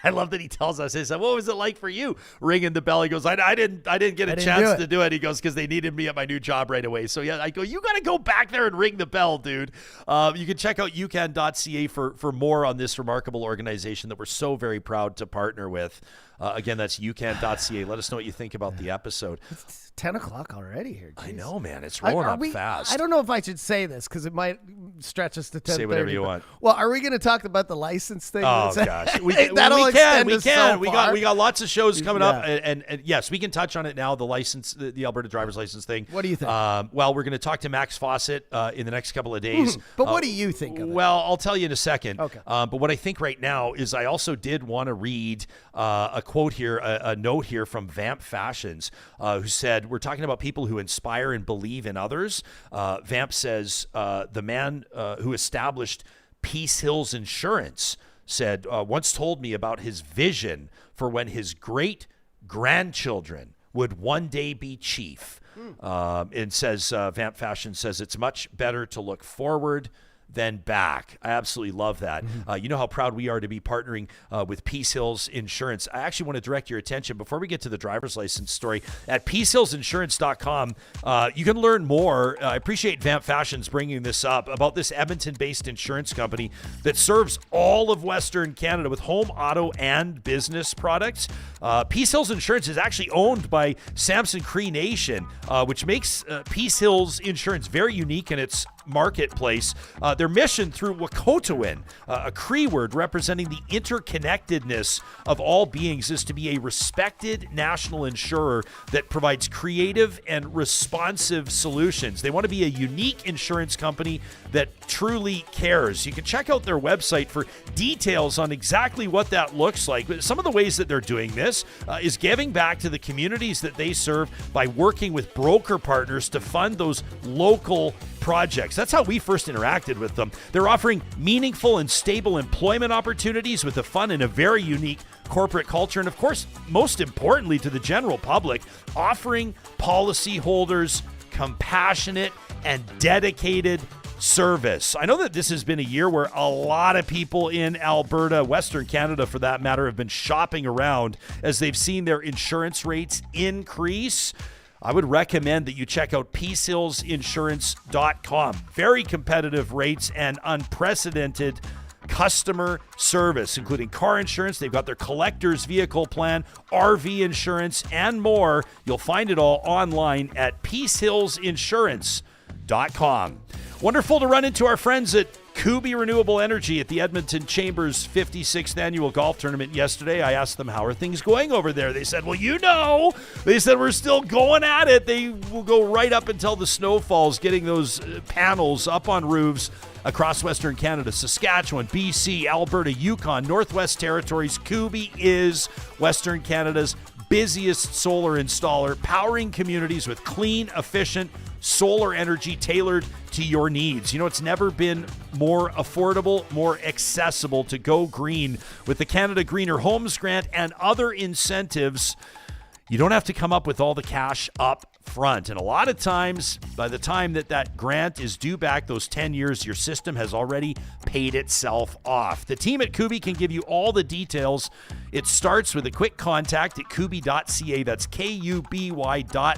I love that he tells us, he said, what was it like for you ringing the bell? He goes, I didn't get a chance to do it. He goes, because they needed me at my new job right away. So yeah, I go, you got to go back there and ring the bell, dude. You can check out youcan.ca for more on this remarkable organization that we're so very proud to partner with. Again, that's youcan.ca. Let us know what you think about the episode. It's 10 o'clock already here. Jeez. I know, man. It's rolling up fast. I don't know if I should say this because it might stretch us to 10:30. Say whatever you want. Well, are we going to talk about the license thing? Oh, gosh. We can. We got lots of shows coming up. And yes, we can touch on it now, the license, the Alberta driver's license thing. What do you think? Well, we're going to talk to Max Fawcett in the next couple of days. But what do you think of it? Well, I'll tell you in a second. Okay. But what I think right now is I also did want to read a quote here, a note here from Vamp Fashions, who said, we're talking about people who inspire and believe in others. Vamp says, the man who established Peace Hills Insurance said, once told me about his vision for when his great-grandchildren would one day be chief. And says, Vamp Fashion says, it's much better to look forward than back. I absolutely love that. You know how proud we are to be partnering with Peace Hills Insurance. I actually want to direct your attention before we get to the driver's license story at peacehillsinsurance.com. You can learn more. I appreciate Vamp Fashions bringing this up about this Edmonton-based insurance company that serves all of Western Canada with home, auto, and business products. Peace Hills Insurance is actually owned by Samson Cree Nation, which makes Peace Hills Insurance very unique in its marketplace. Their mission through Wakotowin, a Cree word representing the interconnectedness of all beings, is to be a respected national insurer that provides creative and responsive solutions. They want to be a unique insurance company that truly cares. You can check out their website for details on exactly what that looks like. But some of the ways that they're doing this is giving back to the communities that they serve by working with broker partners to fund those local projects. That's how we first interacted with them. They're offering meaningful and stable employment opportunities with a fun and a very unique corporate culture. And of course, most importantly to the general public, offering policyholders compassionate and dedicated service. I know that this has been a year where a lot of people in Alberta, Western Canada for that matter, have been shopping around as they've seen their insurance rates increase. I would recommend that you check out peacehillsinsurance.com. Very competitive rates and unprecedented customer service, including car insurance. They've got their collector's vehicle plan, RV insurance, and more. You'll find it all online at peacehillsinsurance.com. Wonderful to run into our friends at Kubi Renewable Energy at the Edmonton Chambers 56th Annual Golf Tournament yesterday. I asked them, how are things going over there? They said, well, they said we're still going at it. They will go right up until the snow falls, getting those panels up on roofs across Western Canada, Saskatchewan, BC, Alberta, Yukon, Northwest Territories. Kubi is Western Canada's busiest solar installer, powering communities with clean, efficient solar energy tailored to your needs. It's never been more affordable, more accessible to go green. With the Canada Greener Homes Grant and other incentives, you don't have to come up with all the cash up front. And a lot of times, by the time that grant is due back, those 10 years, your system has already paid itself off. The team at Kubi can give you all the details. It starts with a quick contact at kubi.ca. That's KUBY.ca.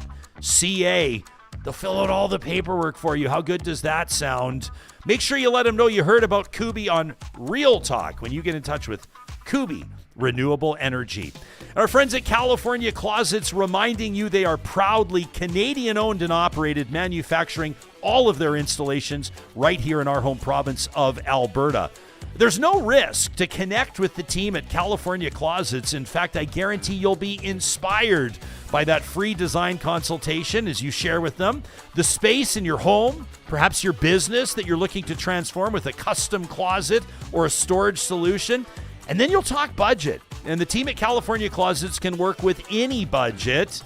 They'll fill out all the paperwork for you. How good does that sound? Make sure you let them know you heard about Kubi on Real Talk when you get in touch with Kubi Renewable Energy. Our friends at California Closets reminding you they are proudly Canadian-owned and operated, manufacturing all of their installations right here in our home province of Alberta. There's no risk to connect with the team at California Closets. In fact, I guarantee you'll be inspired by that free design consultation as you share with them the space in your home, perhaps your business that you're looking to transform with a custom closet or a storage solution. And then you'll talk budget. And the team at California Closets can work with any budget.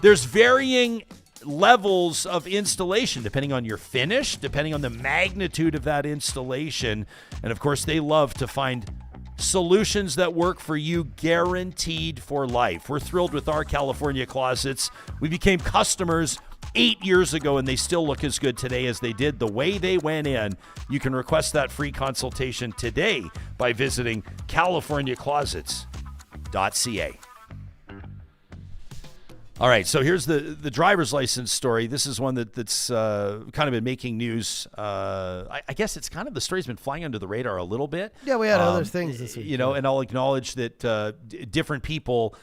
There's varying levels of installation depending on your finish, depending on the magnitude of that installation. And of course, they love to find solutions that work for you, guaranteed for life. We're thrilled with our California Closets. We became customers 8 years ago, and they still look as good today as they did the way they went in. You can request that free consultation today by visiting californiaclosets.ca. All right, so here's the driver's license story. This is one that's kind of been making news. I guess it's kind of, the story's been flying under the radar a little bit. Yeah, we had other things this week. And I'll acknowledge that different people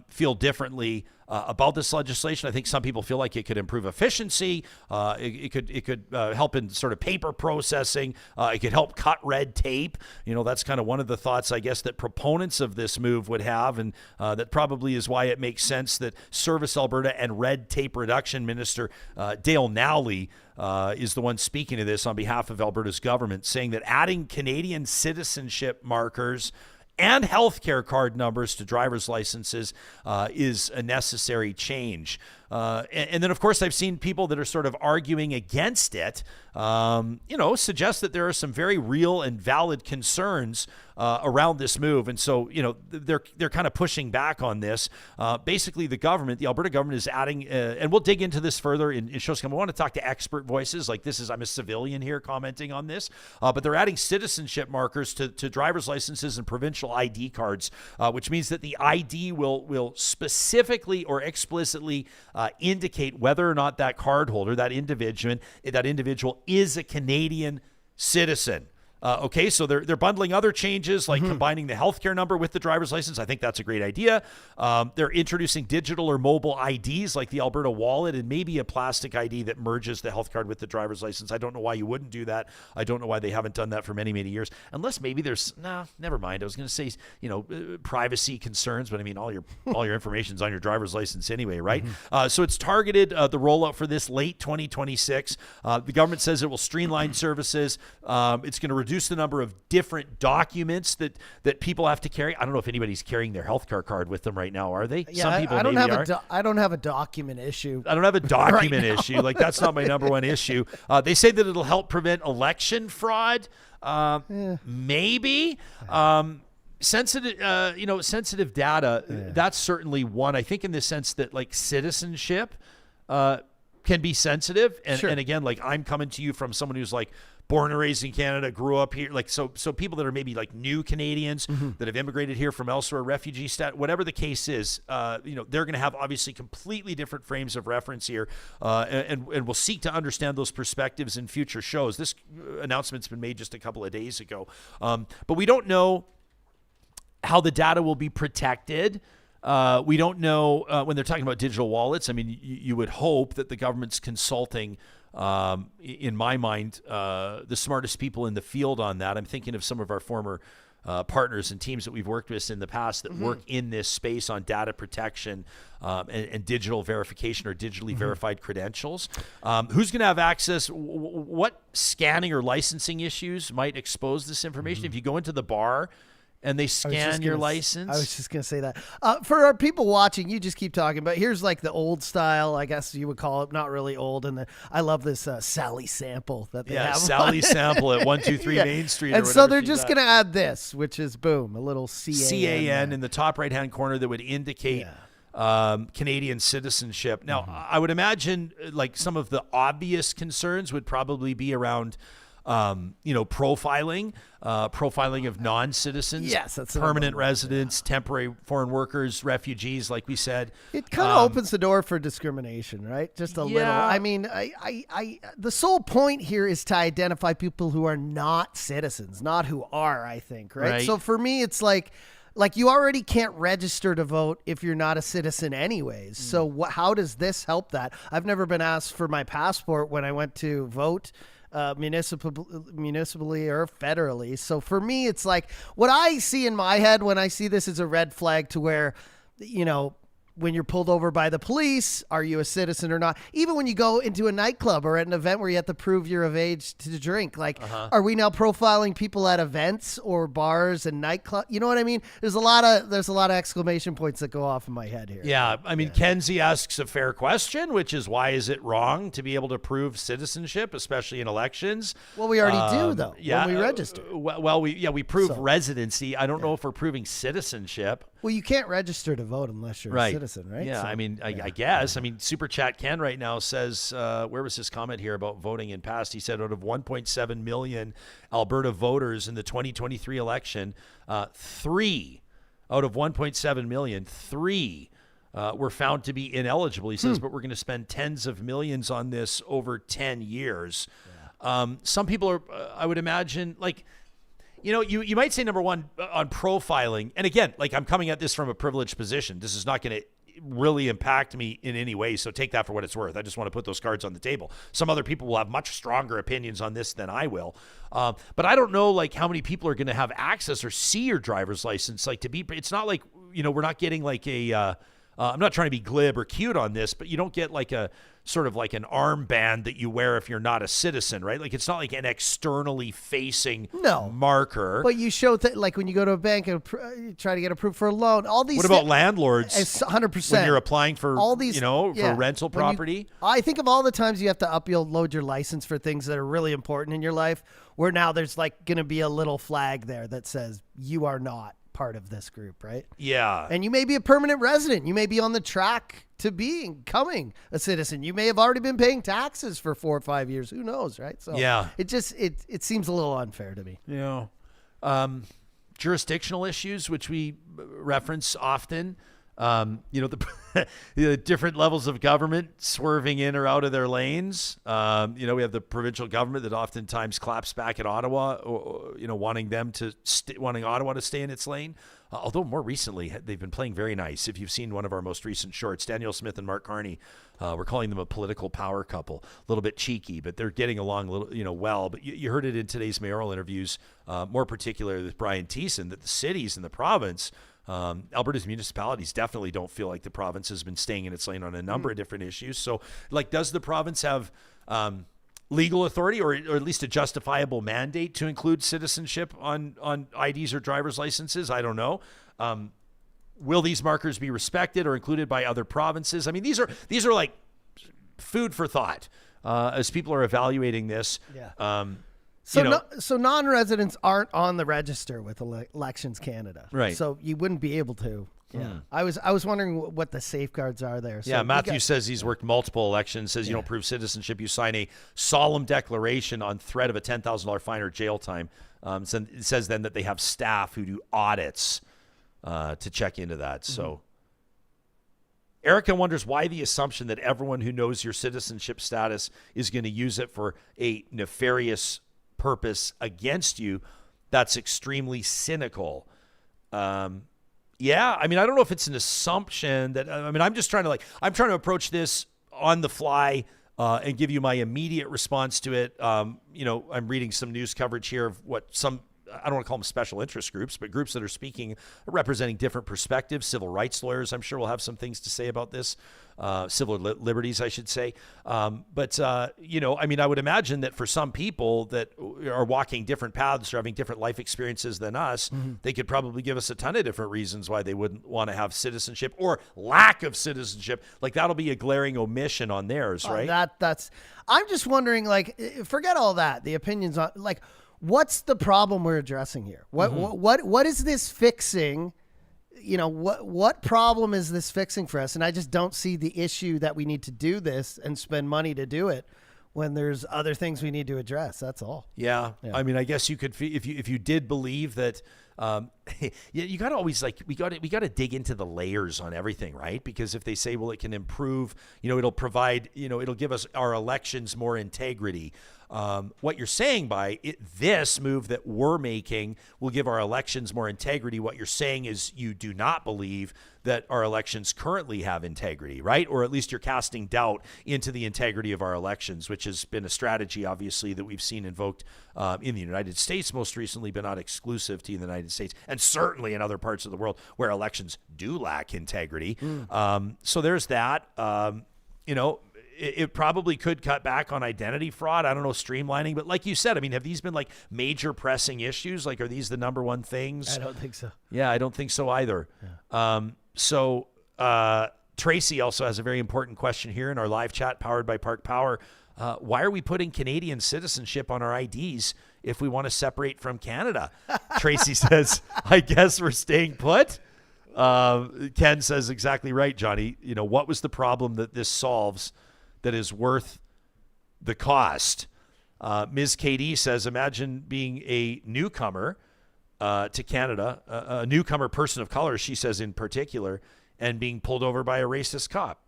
feel differently about this legislation. I think some people feel like it could improve efficiency. It could help in sort of paper processing. It could help cut red tape. That's kind of one of the thoughts, I guess, that proponents of this move would have, and that probably is why it makes sense that Service Alberta and Red Tape Reduction Minister Dale Nowley is the one speaking to this on behalf of Alberta's government, saying that adding Canadian citizenship markers and healthcare card numbers to driver's licenses is a necessary change. And then, of course, I've seen people that are sort of arguing against it, suggest that there are some very real and valid concerns around this move. And so, they're kind of pushing back on this. Basically, the Alberta government is adding, and we'll dig into this further in shows coming. I want to talk to expert voices. Like I'm a civilian here commenting on this, but they're adding citizenship markers to driver's licenses and provincial ID cards, which means that the ID will specifically or explicitly indicate whether or not that card holder, that individual is a Canadian citizen. Okay, so they're bundling other changes like combining the healthcare number with the driver's license. I think that's a great idea. They're introducing digital or mobile IDs like the Alberta Wallet and maybe a plastic ID that merges the health card with the driver's license. I don't know why you wouldn't do that. I don't know why they haven't done that for many, many years. Unless maybe never mind. I was going to say, privacy concerns, but I mean, all your information's on your driver's license anyway, right? So it's targeted the rollout for this late 2026. The government says it will streamline services. It's going to reduce the number of different documents that people have to carry. I don't know if anybody's carrying their healthcare card with them right now, are they? Yeah, some people I don't maybe have are. I don't have a document issue. I don't have a document right issue. Like, that's not my number one issue. They say that it'll help prevent election fraud. Maybe. Sensitive data. That's certainly one. I think in the sense that like citizenship can be sensitive, and again, like I'm coming to you from someone who's like born and raised in Canada, grew up here, like so people that are maybe like new Canadians that have immigrated here from elsewhere, refugee stat, whatever the case is, they're going to have obviously completely different frames of reference here, and we'll seek to understand those perspectives in future shows. This announcement's been made just a couple of days ago, but we don't know how the data will be protected. We don't know when they're talking about digital wallets. I mean, you would hope that the government's consulting in my mind, the smartest people in the field on that. I'm thinking of some of our former partners and teams that we've worked with in the past that work in this space on data protection and digital verification or digitally verified credentials. Who's going to have access? What scanning or licensing issues might expose this information? If you go into the bar and they scan your license. I was just going to say that. For our people watching, you just keep talking, but here's like the old style, I guess you would call it, not really old. And I love this Sally sample that they have. Sally sample at 123 Main Street. And so they're just going to add this, which is boom, a little CAN in the top right-hand corner that would indicate Canadian citizenship. Now, I would imagine like some of the obvious concerns would probably be around profiling of non-citizens, that's permanent residents, temporary foreign workers, refugees, like we said. It kind of opens the door for discrimination, right? Just a little. I mean, the sole point here is to identify people who are not citizens, not who are, I think, right? So for me, it's like you already can't register to vote if you're not a citizen anyways. So how does this help that? I've never been asked for my passport when I went to vote municipally or federally. So for me, it's like what I see in my head when I see this is a red flag to where, when you're pulled over by the police, are you a citizen or not? Even when you go into a nightclub or at an event where you have to prove you're of age to drink, are we now profiling people at events or bars and nightclubs? You know what I mean? There's a lot of exclamation points that go off in my head here. Yeah. I mean, Kenzie asks a fair question, which is why is it wrong to be able to prove citizenship, especially in elections? Well, we already do though. When we register. We prove residency. I don't know if we're proving citizenship. Well, you can't register to vote unless you're a citizen, right? Yeah, so, I guess. I mean, Super Chat Ken right now says, where was his comment here about voting in past? He said out of 1.7 million Alberta voters in the 2023 election, 3 out of 1.7 million, 3 were found to be ineligible. He says, but we're going to spend tens of millions on this over 10 years. Yeah. Some people are, I would imagine, you might say, number one, on profiling, and again, I'm coming at this from a privileged position. This is not going to really impact me in any way, so take that for what it's worth. I just want to put those cards on the table. Some other people will have much stronger opinions on this than I will. But I don't know, how many people are going to have access or see your driver's license. It's not like, we're not getting I'm not trying to be glib or cute on this, but you don't get a sort of an armband that you wear if you're not a citizen, right? It's not like an externally facing marker. But you show that, when you go to a bank and try to get approved for a loan, all these. What about landlords? 100%. When you're applying for all these, for rental property. I think of all the times you have to upload your license for things that are really important in your life, where now there's going to be a little flag there that says you are not part of this group, right? Yeah. And you may be a permanent resident. You may be on the track to becoming a citizen. You may have already been paying taxes for 4 or 5 years. Who knows, right? So it seems a little unfair to me. Yeah. Jurisdictional issues, which we reference often. The different levels of government swerving in or out of their lanes. We have the provincial government that oftentimes claps back at Ottawa, or, wanting Ottawa to stay in its lane. Although more recently, they've been playing very nice. If you've seen one of our most recent shorts, Danielle Smith and Mark Carney, we're calling them a political power couple. A little bit cheeky, but they're getting along a little, well. But you heard it in today's mayoral interviews, more particularly with Brian Thiessen, that the cities in the province, Alberta's municipalities definitely don't feel like the province has been staying in its lane on a number of different issues. So, does the province have legal authority or at least a justifiable mandate to include citizenship on IDs or driver's licenses? I don't know. Will these markers be respected or included by other provinces? I mean, these are food for thought as people are evaluating this. Yeah. So non-residents aren't on the register with Elections Canada, right? So you wouldn't be able to. Yeah, I was wondering what the safeguards are there. So Matthew says he's worked multiple elections. Says you don't prove citizenship. You sign a solemn declaration on threat of a $10,000 fine or jail time. So it says then that they have staff who do audits to check into that. So Erica wonders why the assumption that everyone who knows your citizenship status is going to use it for a nefarious purpose against you. That's extremely cynical. I mean, I don't know if it's an assumption that, I'm just trying to I'm trying to approach this on the fly, and give you my immediate response to it. I'm reading some news coverage here of what some, I don't want to call them special interest groups, but groups that are speaking, representing different perspectives. Civil rights lawyers, I'm sure, will have some things to say about this. Civil liberties, I should say. I would imagine that for some people that are walking different paths or having different life experiences than us, they could probably give us a ton of different reasons why they wouldn't want to have citizenship or lack of citizenship. Like, that'll be a glaring omission on theirs, right? I'm just wondering, like, forget all that, the opinions on, like, what's the problem we're addressing here? What is this fixing? What problem is this fixing for us? And I just don't see the issue that we need to do this and spend money to do it when there's other things we need to address. That's all. Yeah. I mean, I guess you could, if you did believe that, you got to always, like, we got to dig into the layers on everything, right? Because if they say, well, it can improve, it'll provide, it'll give us our elections more integrity. What you're saying by this move that we're making will give our elections more integrity. What you're saying is you do not believe that our elections currently have integrity, right? Or at least you're casting doubt into the integrity of our elections, which has been a strategy, obviously, that we've seen invoked in the United States most recently, but not exclusive to the United States, and certainly in other parts of the world where elections do lack integrity. So there's that. It probably could cut back on identity fraud. I don't know, streamlining. But like you said, I mean, have these been like major pressing issues? Like, are these the number one things? I don't think so. Yeah, I don't think so either. Yeah. Tracy also has a very important question here in our live chat powered by Park Power. Why are we putting Canadian citizenship on our IDs if we want to separate from Canada? Tracy says, I guess we're staying put. Ken says exactly right, Johnny. What was the problem that this solves that is worth the cost? Ms. KD says, imagine being a newcomer to Canada, a newcomer person of color, she says in particular, and being pulled over by a racist cop.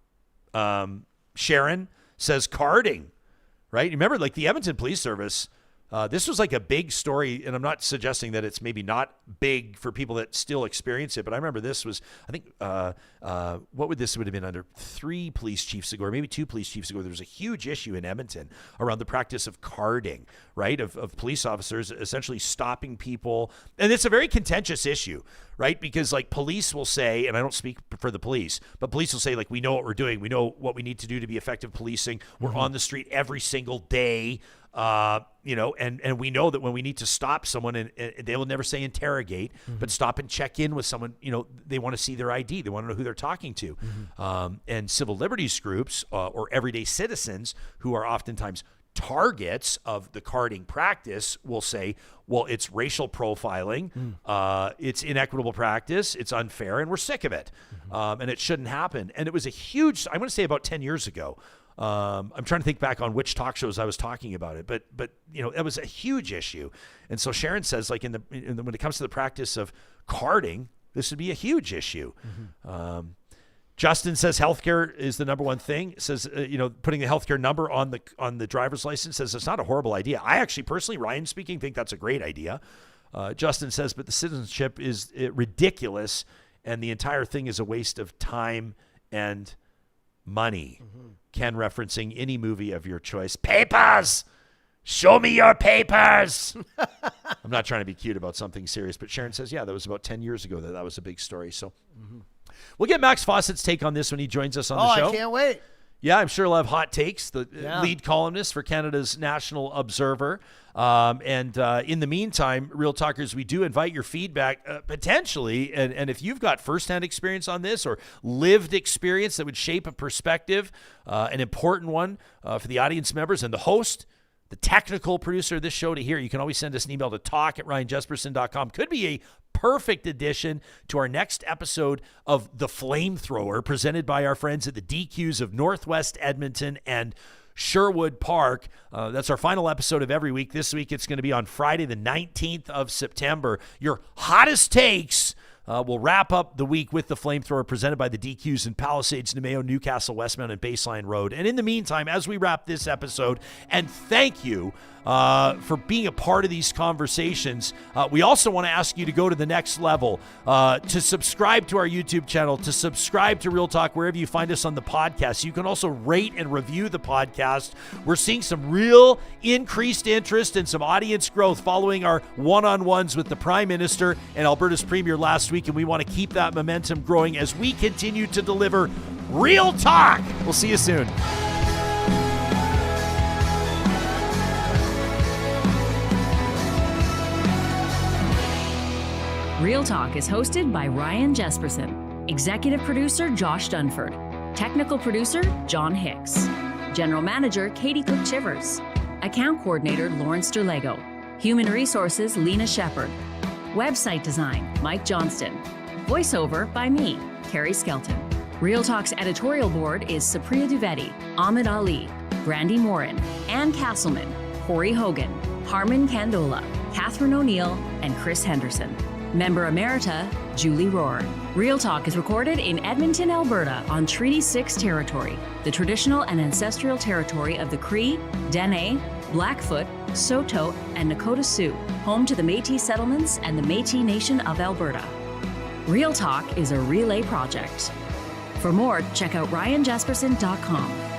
Sharon says carding, right? Remember, like, the Edmonton Police Service, this was like a big story, and I'm not suggesting that it's maybe not big for people that still experience it, but I remember this was, I think, what would have been under 3 police chiefs ago, or maybe 2 police chiefs ago. There was a huge issue in Edmonton around the practice of carding, right? Of police officers essentially stopping people. And it's a very contentious issue, right? Because, like, police will say, and I don't speak for the police, but police will say, like, we know what we're doing. We know what we need to do to be effective policing. We're on the street every single day. And we know that when we need to stop someone, and they will never say interrogate, but stop and check in with someone, they want to see their ID. They want to know who they're talking to. And civil liberties groups or everyday citizens who are oftentimes targets of the carding practice will say, well, it's racial profiling, it's inequitable practice, it's unfair, and we're sick of it. And it shouldn't happen. And it was a huge, I'm going to say about 10 years ago, I'm trying to think back on which talk shows I was talking about it, but it was a huge issue. And so Sharon says, like, when it comes to the practice of carding, this would be a huge issue. Justin says healthcare is the number one thing. Says putting the healthcare number on the driver's license, says it's not a horrible idea. I actually personally, Ryan speaking, think that's a great idea. Justin says, but the citizenship is ridiculous, and the entire thing is a waste of time and money. Ken referencing any movie of your choice. Papers! Show me your papers! I'm not trying to be cute about something serious, but Sharon says, yeah, that was about 10 years ago that was a big story. So we'll get Max Fawcett's take on this when he joins us on the show. I can't wait. Yeah, I'm sure he'll have hot takes. The lead columnist for Canada's National Observer. And in the meantime, Real Talkers, we do invite your feedback potentially. And if you've got firsthand experience on this or lived experience that would shape a perspective, an important one for the audience members and the host, the technical producer of this show to hear, you can always send us an email to talk@ryanjesperson.com. Could be a perfect addition to our next episode of The Flamethrower, presented by our friends at the DQs of Northwest Edmonton and Sherwood Park. That's our final episode of every week. This week it's going to be on Friday, the 19th of September. Your hottest takes. We'll wrap up the week with The Flamethrower, presented by the DQs in Palisades, Nemeo, Newcastle, Westmount, and Baseline Road. And in the meantime, as we wrap this episode, and thank you for being a part of these conversations. We also want to ask you to go to the next level, to subscribe to our YouTube channel, to subscribe to Real Talk wherever you find us on the podcast. You can also rate and review the podcast. We're seeing some real increased interest and some audience growth following our one-on-ones with the Prime Minister and Alberta's Premier last week, and we want to keep that momentum growing as we continue to deliver Real Talk. We'll see you soon. Real Talk is hosted by Ryan Jesperson, executive producer Josh Dunford, technical producer John Hicks, general manager Katie Cook-Chivers, account coordinator Lawrence Derlego, human resources Lena Shepard, website design Mike Johnston, voiceover by me, Carrie Skelton. Real Talk's editorial board is Supriya Dwivedi, Ahmed Ali, Brandy Morin, Ann Castleman, Corey Hogan, Harman Candola, Catherine O'Neill, and Chris Henderson. Member Emerita, Julie Rohr. Real Talk is recorded in Edmonton, Alberta on Treaty 6 territory, the traditional and ancestral territory of the Cree, Dene, Blackfoot, Saulteaux, and Nakota Sioux, home to the Métis settlements and the Métis Nation of Alberta. Real Talk is a relay project. For more, check out ryanjesperson.com.